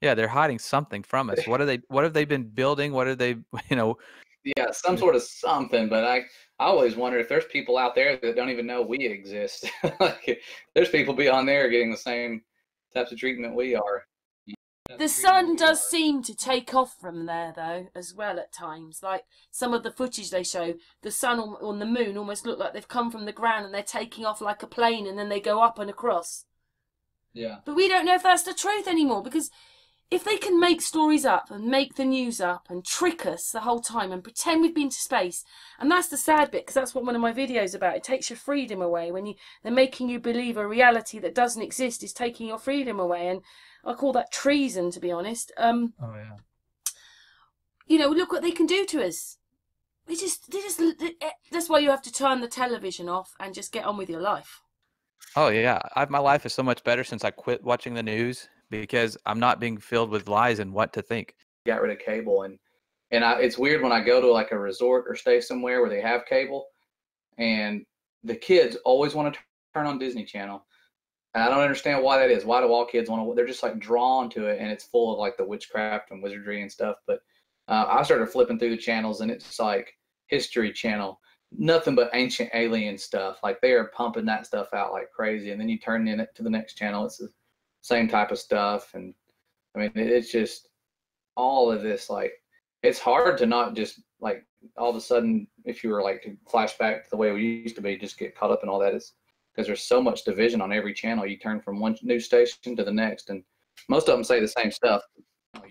D: Yeah, they're hiding something from us. What have they been building? What are they,
A: Yeah, some sort of something. But I always wonder if there's people out there that don't even know we exist. Like, there's people beyond there getting the same types of treatment we are.
B: The sun does seem to take off from there, though, as well at times. Like some of the footage they show, the sun on the moon almost look like they've come from the ground and they're taking off like a plane and then they go up and across.
E: Yeah.
B: But we don't know if that's the truth anymore, because if they can make stories up and make the news up and trick us the whole time and pretend we've been to space, and that's the sad bit, because that's what one of my videos is about. It takes your freedom away when they're making you believe a reality that doesn't exist is taking your freedom away, and I call that treason, to be honest.
D: Oh yeah.
B: You know, look what they can do to us. That's why you have to turn the television off and just get on with your life.
D: Oh yeah, my life is so much better since I quit watching the news, because I'm not being filled with lies and what to think.
A: Got rid of cable, and it's weird when I go to like a resort or stay somewhere where they have cable, and the kids always want to turn on Disney Channel. And I don't understand why that is. Why do all kids want to? They're just like drawn to it, and it's full of like the witchcraft and wizardry and stuff. But I started flipping through the channels, and it's like History Channel, nothing but ancient alien stuff. Like they are pumping that stuff out like crazy. And then you turn in it to the next channel, it's the same type of stuff. And I mean, it's just all of this. Like it's hard to not just like all of a sudden, if you were like to flash back to the way we used to be, just get caught up in all that. Is because there's so much division on every channel. You turn from one news station to the next, and most of them say the same stuff.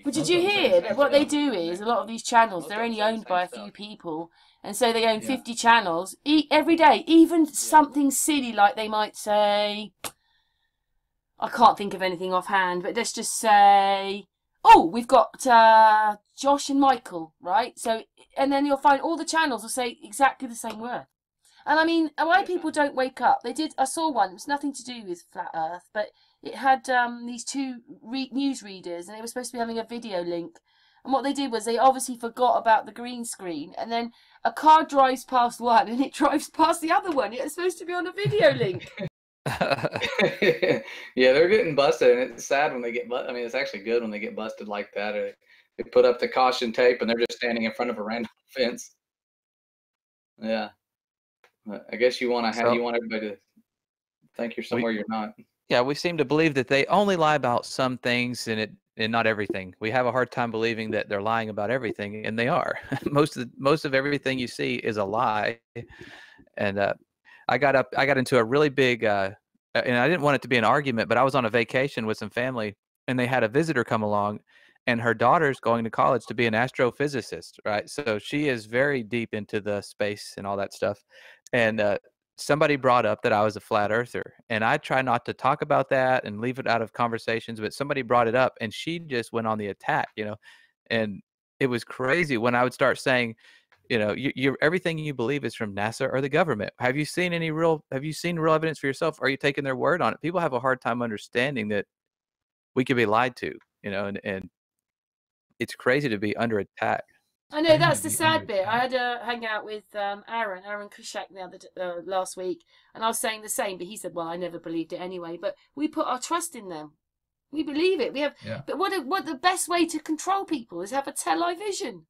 B: But did you hear that what they do is a lot of these channels, they're only owned by a few people, and so they own 50 channels every day. Even something silly like they might say, I can't think of anything offhand, but let's just say, oh, we've got Josh and Michael, right? So, and then you'll find all the channels will say exactly the same word. And I mean, why people don't wake up? They did. I saw one. It was nothing to do with flat Earth, but it had these two news readers, and they were supposed to be having a video link. And what they did was they obviously forgot about the green screen, and then a car drives past one, and it drives past the other one. It's supposed to be on a video link.
A: Yeah, they're getting busted, and it's sad when they get busted. I mean, it's actually good when they get busted like that. Or they put up the caution tape, and they're just standing in front of a random fence. Yeah. I guess you want everybody to think you're somewhere you're not.
D: Yeah, we seem to believe that they only lie about some things and not everything. We have a hard time believing that they're lying about everything, and they are. Most of everything you see is a lie. And I got into a really big, and I didn't want it to be an argument, but I was on a vacation with some family, and they had a visitor come along, and her daughter's going to college to be an astrophysicist, right? So she is very deep into the space and all that stuff. And somebody brought up that I was a flat earther, and I try not to talk about that and leave it out of conversations, but somebody brought it up, and she just went on the attack, and it was crazy when I would start saying, everything you believe is from NASA or the government. Have you seen real evidence for yourself? Are you taking their word on it? People have a hard time understanding that we could be lied to, and it's crazy to be under attack.
B: I know, that's the sad bit. I had a hangout with Aaron Kushak last week, and I was saying the same, but he said, well, I never believed it anyway. But we put our trust in them. We believe it. We have. Yeah. But what the best way to control people is have a television.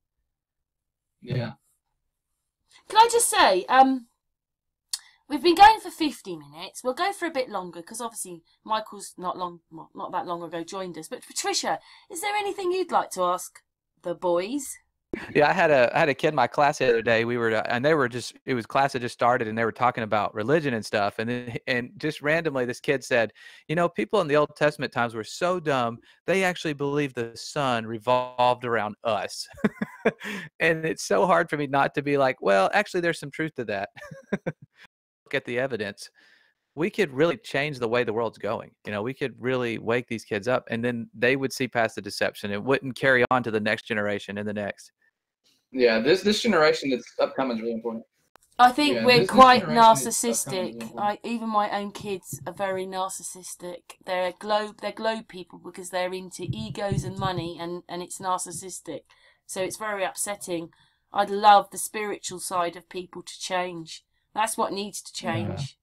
E: Yeah.
B: Can I just say, we've been going for 50 minutes. We'll go for a bit longer because obviously Michael's not that long ago joined us. But Patricia, is there anything you'd like to ask the boys?
D: Yeah, I had a kid in my class the other day. It was class had just started, and they were talking about religion and stuff. And just randomly, this kid said, people in the Old Testament times were so dumb, they actually believed the sun revolved around us. And it's so hard for me not to be like, well, actually, there's some truth to that. Look at the evidence. We could really change the way the world's going. We could really wake these kids up, and then they would see past the deception. It wouldn't carry on to the next generation and the next.
A: Yeah, this generation that's upcoming is really important.
B: I think we're quite narcissistic. Even my own kids are very narcissistic. They're globe people because they're into egos and money, and it's narcissistic. So it's very upsetting. I'd love the spiritual side of people to change. That's what needs to change.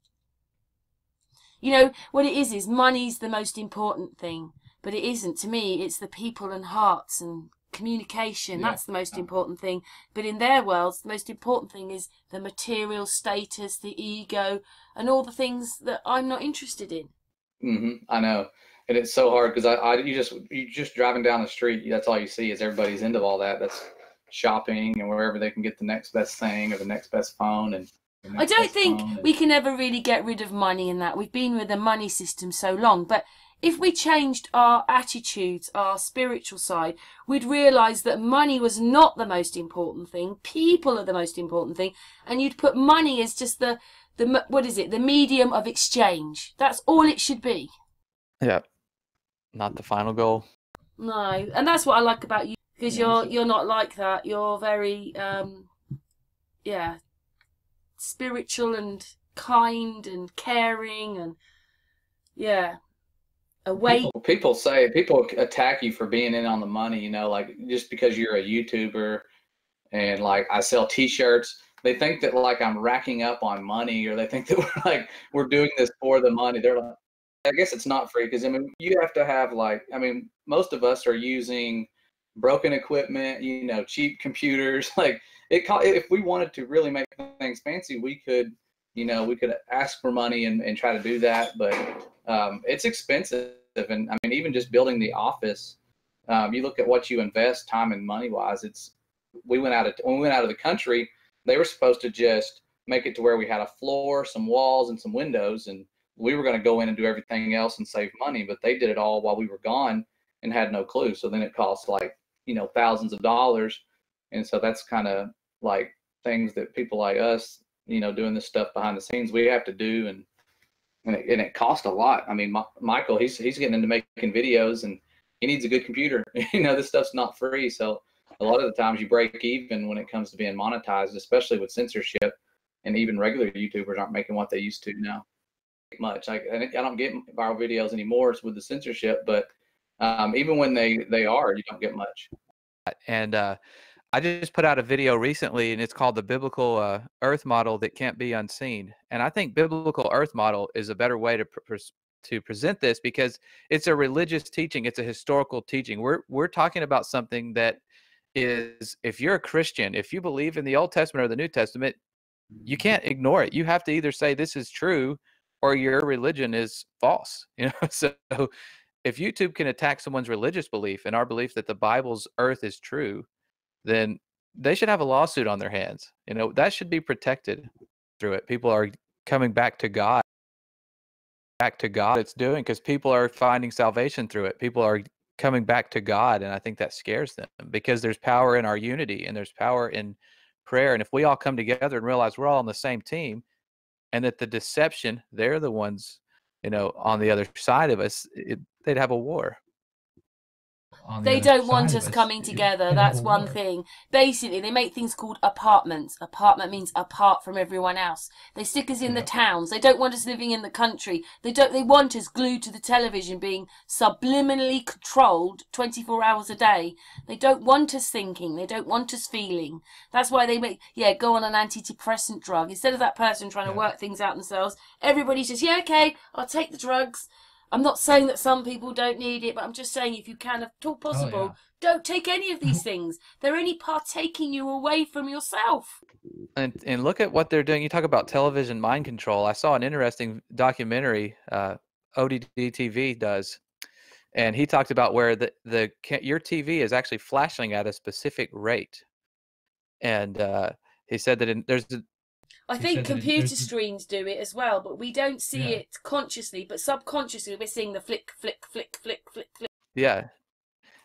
B: Yeah. What it is money's the most important thing, but it isn't. To me, it's the people and hearts and communication. Yeah. That's the most important thing. But in their worlds, the most important thing is the material status, the ego, and all the things that I'm not interested in.
A: I know. and it's so hard because you just driving down the street, that's all you see is everybody's into all that. That's shopping and wherever they can get the next best thing or the next best phone. And
B: I don't think we can ever really get rid of money in that. We've been with the money system so long. But if we changed our attitudes, our spiritual side, we'd realise that money was not the most important thing. People are the most important thing. And you'd put money as just the what is it? The medium of exchange. That's all it should be.
D: Yeah. Not the final goal.
B: No. And that's what I like about you, because you're not like that. You're very, spiritual and kind and caring and awake.
A: People attack you for being in on the money, you know, like just because you're a YouTuber and like I sell t-shirts, they think that like I'm racking up on money, or they think that we're doing this for the money. They're like, I guess it's not free, because I mean you have to have most of us are using broken equipment, you know, cheap computers. Like if we wanted to really make things fancy, we could ask for money and try to do that, but it's expensive. And I mean, even just building the office, you look at what you invest time and money wise. When we went out of the country, they were supposed to just make it to where we had a floor, some walls, and some windows, and we were going to go in and do everything else and save money, but they did it all while we were gone and had no clue. So then it cost thousands of dollars. And so that's kind of like things that people like us, doing this stuff behind the scenes, we have to do. And it costs a lot. I mean, Michael, he's getting into making videos, and he needs a good computer. This stuff's not free. So a lot of the times you break even when it comes to being monetized, especially with censorship, and even regular YouTubers aren't making what they used to now. Much. I don't get viral videos anymore with the censorship, but even when they are, you don't get much.
D: And I just put out a video recently, and it's called the Biblical Earth Model That Can't Be Unseen. And I think Biblical Earth Model is a better way to present this, because it's a religious teaching. It's a historical teaching. We're talking about something that is, if you're a Christian, if you believe in the Old Testament or the New Testament, you can't ignore it. You have to either say this is true or your religion is false. So if YouTube can attack someone's religious belief and our belief that the Bible's earth is true, then they should have a lawsuit on their hands. That should be protected through it. People are coming back to God. It's doing, because people are finding salvation through it. People are coming back to God, and I think that scares them, because there's power in our unity and there's power in prayer. And if we all come together and realize we're all on the same team, and that the deception, they're the ones, on the other side of us, they'd have a war.
B: They don't want us coming together. That's one thing. Basically, they make things called apartments. Apartment means apart from everyone else. They stick us in the towns. They don't want us living in the country. They want us glued to the television, being subliminally controlled 24 hours a day. They don't want us thinking. They don't want us feeling. That's why they go on an antidepressant drug. Instead of that person trying to work things out themselves, everybody says, yeah, okay, I'll take the drugs. I'm not saying that some people don't need it, but I'm just saying if you can, if at all possible, don't take any of these things. They're only partaking you away from yourself.
D: And look at what they're doing. You talk about television mind control. I saw an interesting documentary ODD TV does, and he talked about where your TV is actually flashing at a specific rate. And he said that
B: I think computer screens do it as well, but we don't see it consciously, but subconsciously we're seeing the flick, flick, flick, flick, flick, flick.
D: Yeah.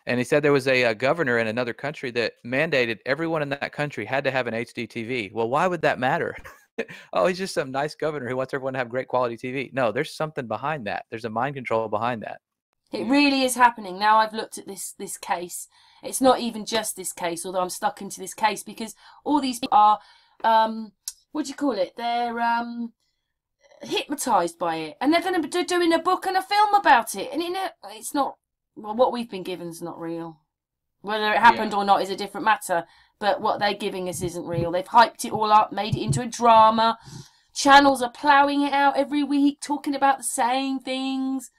D: And he said there was a governor in another country that mandated everyone in that country had to have an HD TV. Well, why would that matter? Oh, he's just some nice governor who wants everyone to have great quality TV. No, there's something behind that. There's a mind control behind that.
B: It really is happening. Now I've looked at this case. It's not even just this case, although I'm stuck into this case, because all these people are... what do you call it? They're hypnotized by it, and they're going to be doing a book and a film about it. And it's not, well, what we've been given is not real. Whether it happened or not is a different matter. But what they're giving us isn't real. They've hyped it all up, made it into a drama. Channels are ploughing it out every week, talking about the same things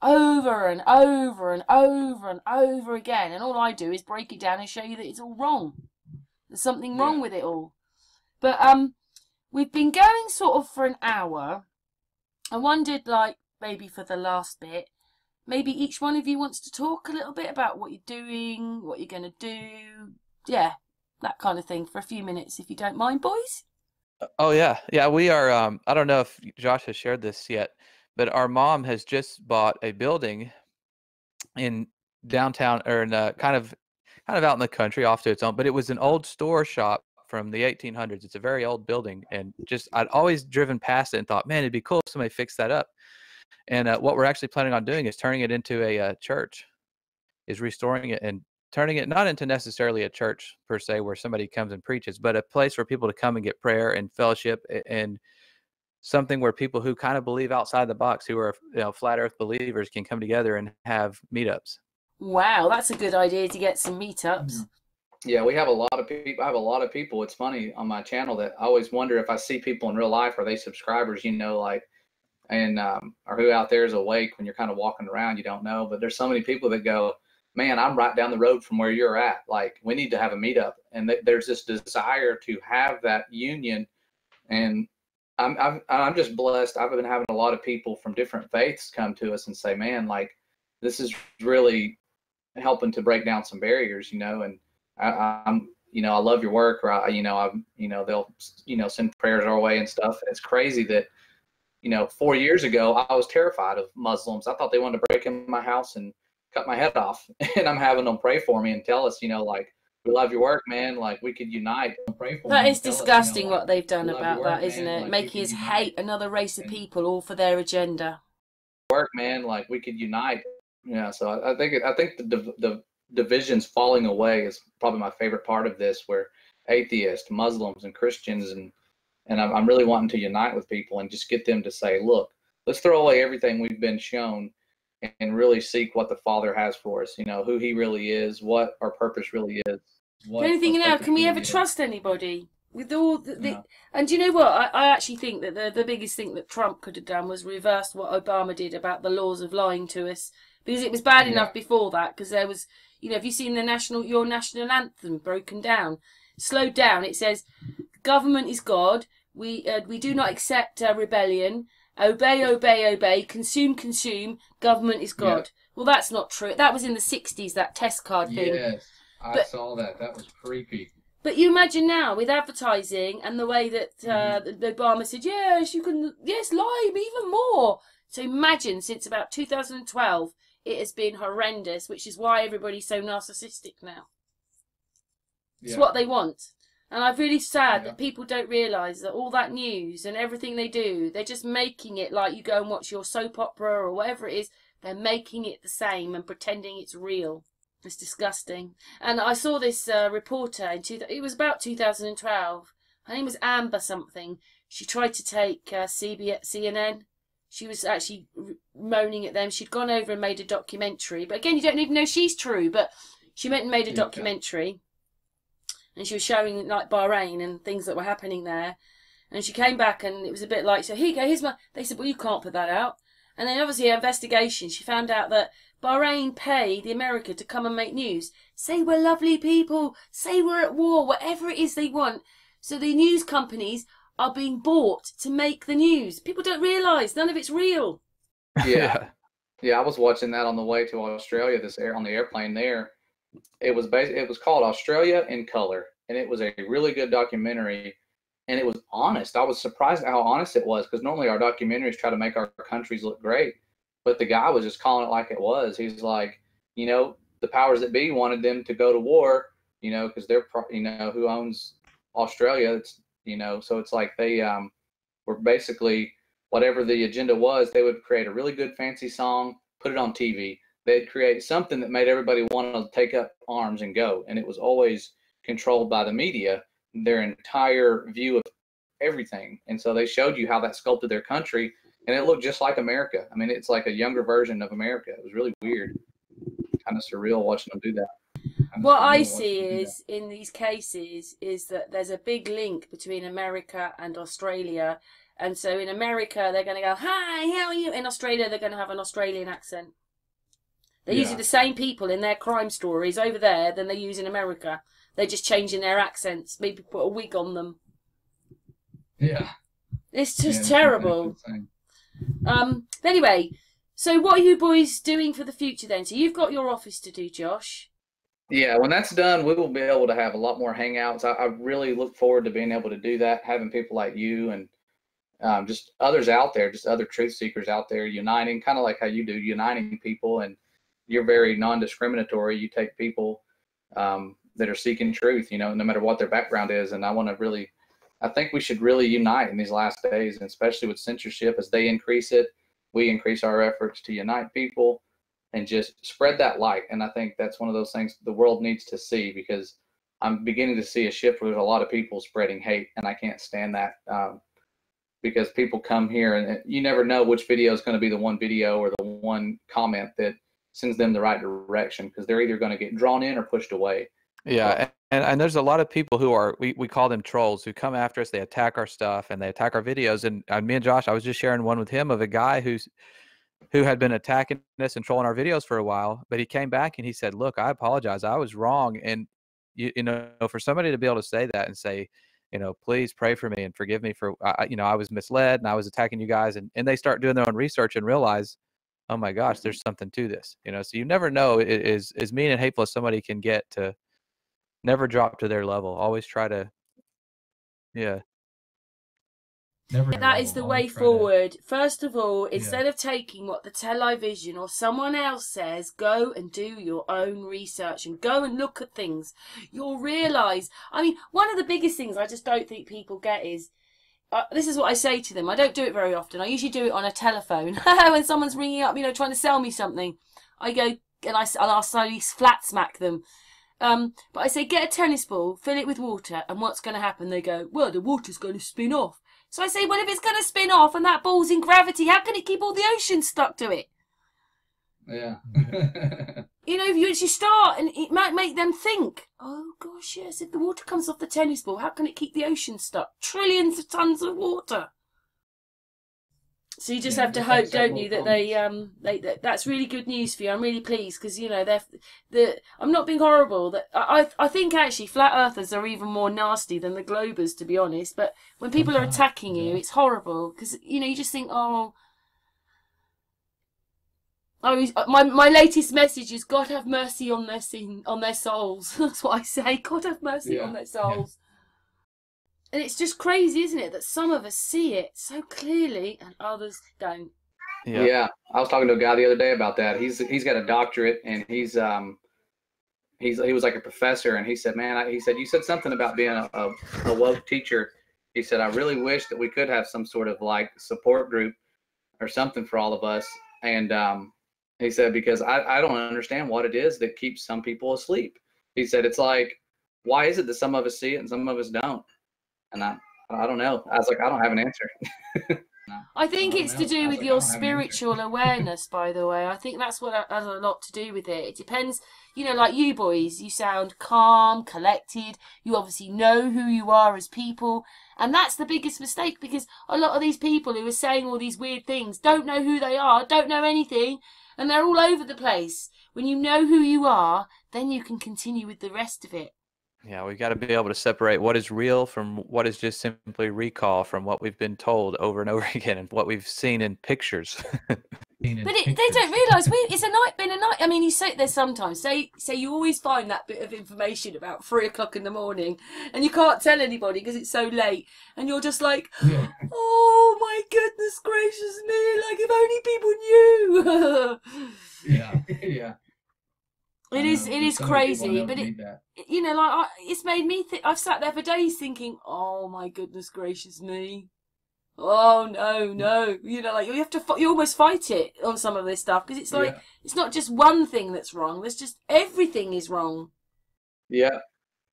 B: over and over and over and over again. And all I do is break it down and show you that it's all wrong. There's something wrong with it all. But we've been going sort of for an hour. I wondered, maybe for the last bit, maybe each one of you wants to talk a little bit about what you're doing, what you're going to do. Yeah, that kind of thing for a few minutes, if you don't mind, boys.
D: Oh yeah, yeah. We are. I don't know if Josh has shared this yet, but our mom has just bought a building in downtown, or in kind of out in the country, off to its own. But it was an old store shop from the 1800s. It's a very old building, and just I'd always driven past it and thought, man, it'd be cool if somebody fixed that up. And what we're actually planning on doing is turning it into a church, is restoring it and turning it not into necessarily a church per se where somebody comes and preaches, but a place for people to come and get prayer and fellowship, and something where people who kind of believe outside the box, who are flat earth believers, can come together and have meetups.
B: Wow, that's a good idea to get some meetups.
A: Yeah, we have a lot of people. I have a lot of people. It's funny on my channel that I always wonder if I see people in real life, are they subscribers, like, and or who out there is awake when you're kind of walking around, you don't know. But there's so many people that go, man, I'm right down the road from where you're at. Like, we need to have a meetup. And there's this desire to have that union. And I'm just blessed. I've been having a lot of people from different faiths come to us and say, man, like, this is really helping to break down some barriers, and I'm, I love your work, or they'll, send prayers our way and stuff. It's crazy that, 4 years ago, I was terrified of Muslims. I thought they wanted to break in my house and cut my head off. And I'm having them pray for me and tell us, like, we love your work, man. Like, we could unite. Pray for
B: that
A: me
B: is disgusting, what they've done about that, isn't it?
A: Like,
B: making us hate another race of people all for their agenda.
A: Work, man. Like, we could unite. Yeah. So I think the divisions falling away is probably my favorite part of this, where atheists, Muslims, and Christians, and I'm really wanting to unite with people and just get them to say, look, let's throw away everything we've been shown and really seek what the Father has for us, who he really is, what our purpose really is.
B: The only thing now, can we ever trust anybody? With all the and do you know what? I actually think that the biggest thing that Trump could have done was reversed what Obama did about the laws of lying to us, because it was bad enough before that, because there was, have you seen your national anthem broken down, slowed down? It says, government is God. We do not accept rebellion. Obey, obey, obey. Consume, consume. Government is God. Yeah. Well, that's not true. That was in the 60s, that test card thing.
E: Yes, I saw that. That was creepy.
B: But you imagine now with advertising and the way that Obama said, yes, you can, lie even more. So imagine, since about 2012, it has been horrendous, which is why everybody's so narcissistic now. It's what they want. And I'm really sad that people don't realise that all that news and everything they do, they're just making it like you go and watch your soap opera or whatever it is. They're making it the same and pretending it's real. It's disgusting. And I saw this reporter, it was about 2012. Her name was Amber something. She tried to take CNN. She was actually moaning at them. She'd gone over and made a documentary. But again, you don't even know she's true. But she went and made a documentary. And she was showing like Bahrain and things that were happening there. And she came back and it was a bit like, so here you go, here's my... They said, well, you can't put that out. And then obviously her investigation, she found out that Bahrain paid America to come and make news. Say we're lovely people. Say we're at war. Whatever it is they want. So the news companies are being bought to make the news. People don't realise. None of it's real.
A: Yeah. Yeah, I was watching that on the way to Australia, on the airplane there. It was called Australia in Color, and it was a really good documentary, and it was honest. I was surprised at how honest it was, because normally our documentaries try to make our countries look great, but the guy was just calling it like it was. He's like, the powers that be wanted them to go to war, because they're, who owns Australia? It's, so it's like they were basically, whatever the agenda was, they would create a really good fancy song, put it on TV. They'd create something that made everybody want to take up arms and go. And it was always controlled by the media, their entire view of everything. And so they showed you how that sculpted their country, and it looked just like America. I mean, it's like a younger version of America. It was really weird, kind of surreal watching them do that.
B: What I see is, in these cases, is that there's a big link between America and Australia. And so in America, they're going to go, hi, how are you? In Australia, they're going to have an Australian accent. They're using the same people in their crime stories over there than they use in America. They're just changing their accents, maybe put a wig on them.
E: Yeah.
B: It's just terrible. Anyway, So what are you boys doing for the future then? So you've got your office to do, Josh.
A: Yeah, when that's done, we will be able to have a lot more hangouts. I really look forward to being able to do that, having people like you and just others out there, just other truth seekers out there, uniting, kind of like how you do, uniting people. And you're very non-discriminatory. You take people that are seeking truth, you know, no matter what their background is. And I think we should really unite in these last days, and especially with censorship, as they increase it, we increase our efforts to unite people and just spread that light. And I think that's one of those things the world needs to see, because I'm beginning to see a shift with a lot of people spreading hate, and I can't stand that. Because people come here and you never know which video is going to be the one video or the one comment that sends them the right direction, because they're either going to get drawn in or pushed away.
D: Yeah, and there's a lot of people who are, we call them trolls, who come after us. They attack our stuff and they attack our videos. And me and Josh, I was just sharing one with him of a guy who had been attacking us and trolling our videos for a while, but he came back and he said, "Look, I apologize. I was wrong." And you know, for somebody to be able to say that and say, you know, "Please pray for me and forgive me for, you know, I was misled and I was attacking you guys," and they start doing their own research and realize, oh my gosh, there's something to this, you know. So you never know, as mean and hateful as somebody can get, to never drop to their level. Always try to, yeah.
B: That is the way forward. First of all, instead of taking what the television or someone else says, go and do your own research and go and look at things. You'll realise, I mean, one of the biggest things I just don't think people get is, this is what I say to them. I don't do it very often. I usually do it on a telephone. When someone's ringing up, you know, trying to sell me something, I go and I'll slowly flat smack them. But I say, get a tennis ball, fill it with water, and what's going to happen? They go, well, the water's going to spin off. So I say, well, if it's going to spin off and that ball's in gravity, how can it keep all the ocean stuck to it?
E: Yeah.
B: You know, if you actually start, and it might make them think, oh, gosh, yes, if the water comes off the tennis ball, how can it keep the ocean stuck? Trillions of tons of water. So you just have to hope, don't you, that that's really good news for you. I'm really pleased, because, you know, I'm not being horrible. That I think actually flat earthers are even more nasty than the globers, to be honest. But when people are attacking you, it's horrible, because, you know, you just think, oh, my latest message is, God have mercy on their souls. That's what I say. God have mercy on their souls. And it's just crazy, isn't it, that some of us see it so clearly and others don't.
A: Yeah, I was talking to a guy the other day about that. He's got a doctorate, and he was like a professor, and he said, man, he said, you said something about being a woke teacher. He said, I really wish that we could have some sort of like support group or something for all of us. And he said, because I don't understand what it is that keeps some people asleep. He said, it's like, why is it that some of us see it and some of us don't? And I don't know. I was like, I don't have an answer.
B: I think it's to do with your spiritual awareness, by the way. I think that's what has a lot to do with it. It depends, you know, like you boys, you sound calm, collected. You obviously know who you are as people. And that's the biggest mistake, because a lot of these people who are saying all these weird things don't know who they are, don't know anything, and they're all over the place. When you know who you are, then you can continue with the rest of it.
D: Yeah, we've got to be able to separate what is real from what is just simply recall from what we've been told over and over again and what we've seen in pictures.
B: But they don't realise it's been a night. I mean, you say there's sometimes say you always find that bit of information about 3 o'clock in the morning, and you can't tell anybody because it's so late, and you're just like, oh my goodness gracious me! Like, if only people knew.
E: Yeah.
B: It is crazy, but you know, like it's made me think. I've sat there for days thinking, oh my goodness gracious me. Oh no, you know, like you almost fight it on some of this stuff, because it's like it's not just one thing that's wrong. There's just everything is wrong.
A: Yeah,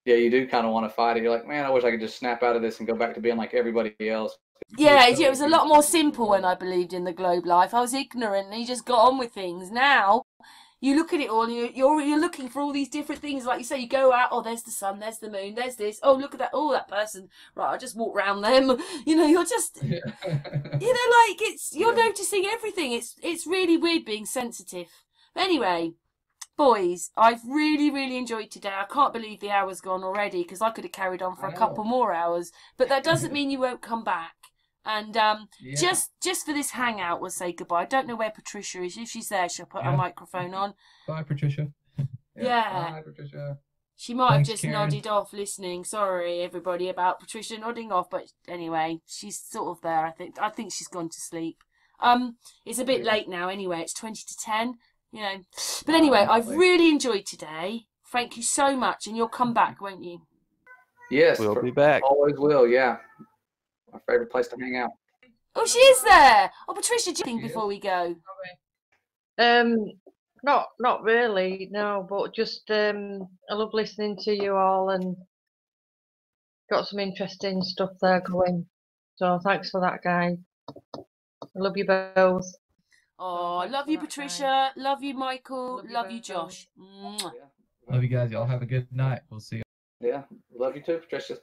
A: you do kind of want to fight it. You're like, man, I wish I could just snap out of this and go back to being like everybody else.
B: Yeah, it was a lot more simple when I believed in the globe life. I was ignorant and you just got on with things. Now you look at it all, and you're looking for all these different things. Like you say, you go out, oh, there's the sun, there's the moon, there's this. Oh, look at that. Oh, that person. Right, I'll just walk around them. You know, you're just, you know, like you're noticing everything. It's really weird being sensitive. But anyway, boys, I've really, really enjoyed today. I can't believe the hour's gone already, because I could have carried on for a couple more hours. But that doesn't mean you won't come back. And
E: Yeah.
B: just for this hangout, we'll say goodbye. I don't know where Patricia is. If she's there, she'll put her microphone on.
E: Bye, Patricia.
B: Yeah.
E: Bye, Patricia.
B: She might
E: Thanks,
B: have just
E: Karen.
B: nodded off listening. Sorry, everybody, about Patricia nodding off. But anyway, she's sort of there, I think. I think she's gone to sleep. It's a bit late now anyway. It's 20 to 10, you know. But anyway, I've really enjoyed today. Thank you so much. And you'll come back, won't you?
A: Yes.
D: We'll be back.
A: Always will, yeah. My favorite place to hang out.
B: Oh, she is there. Oh, Patricia, do you think before we go?
C: Not really, no, but just I love listening to you all and got some interesting stuff there going. So thanks for that, guys. I love you both.
B: Oh, I love you, Patricia. Love you, Michael. Love you, Josh. Mwah.
E: Love you guys. Y'all have a good night. We'll see you.
A: Yeah. Love you too, Patricia.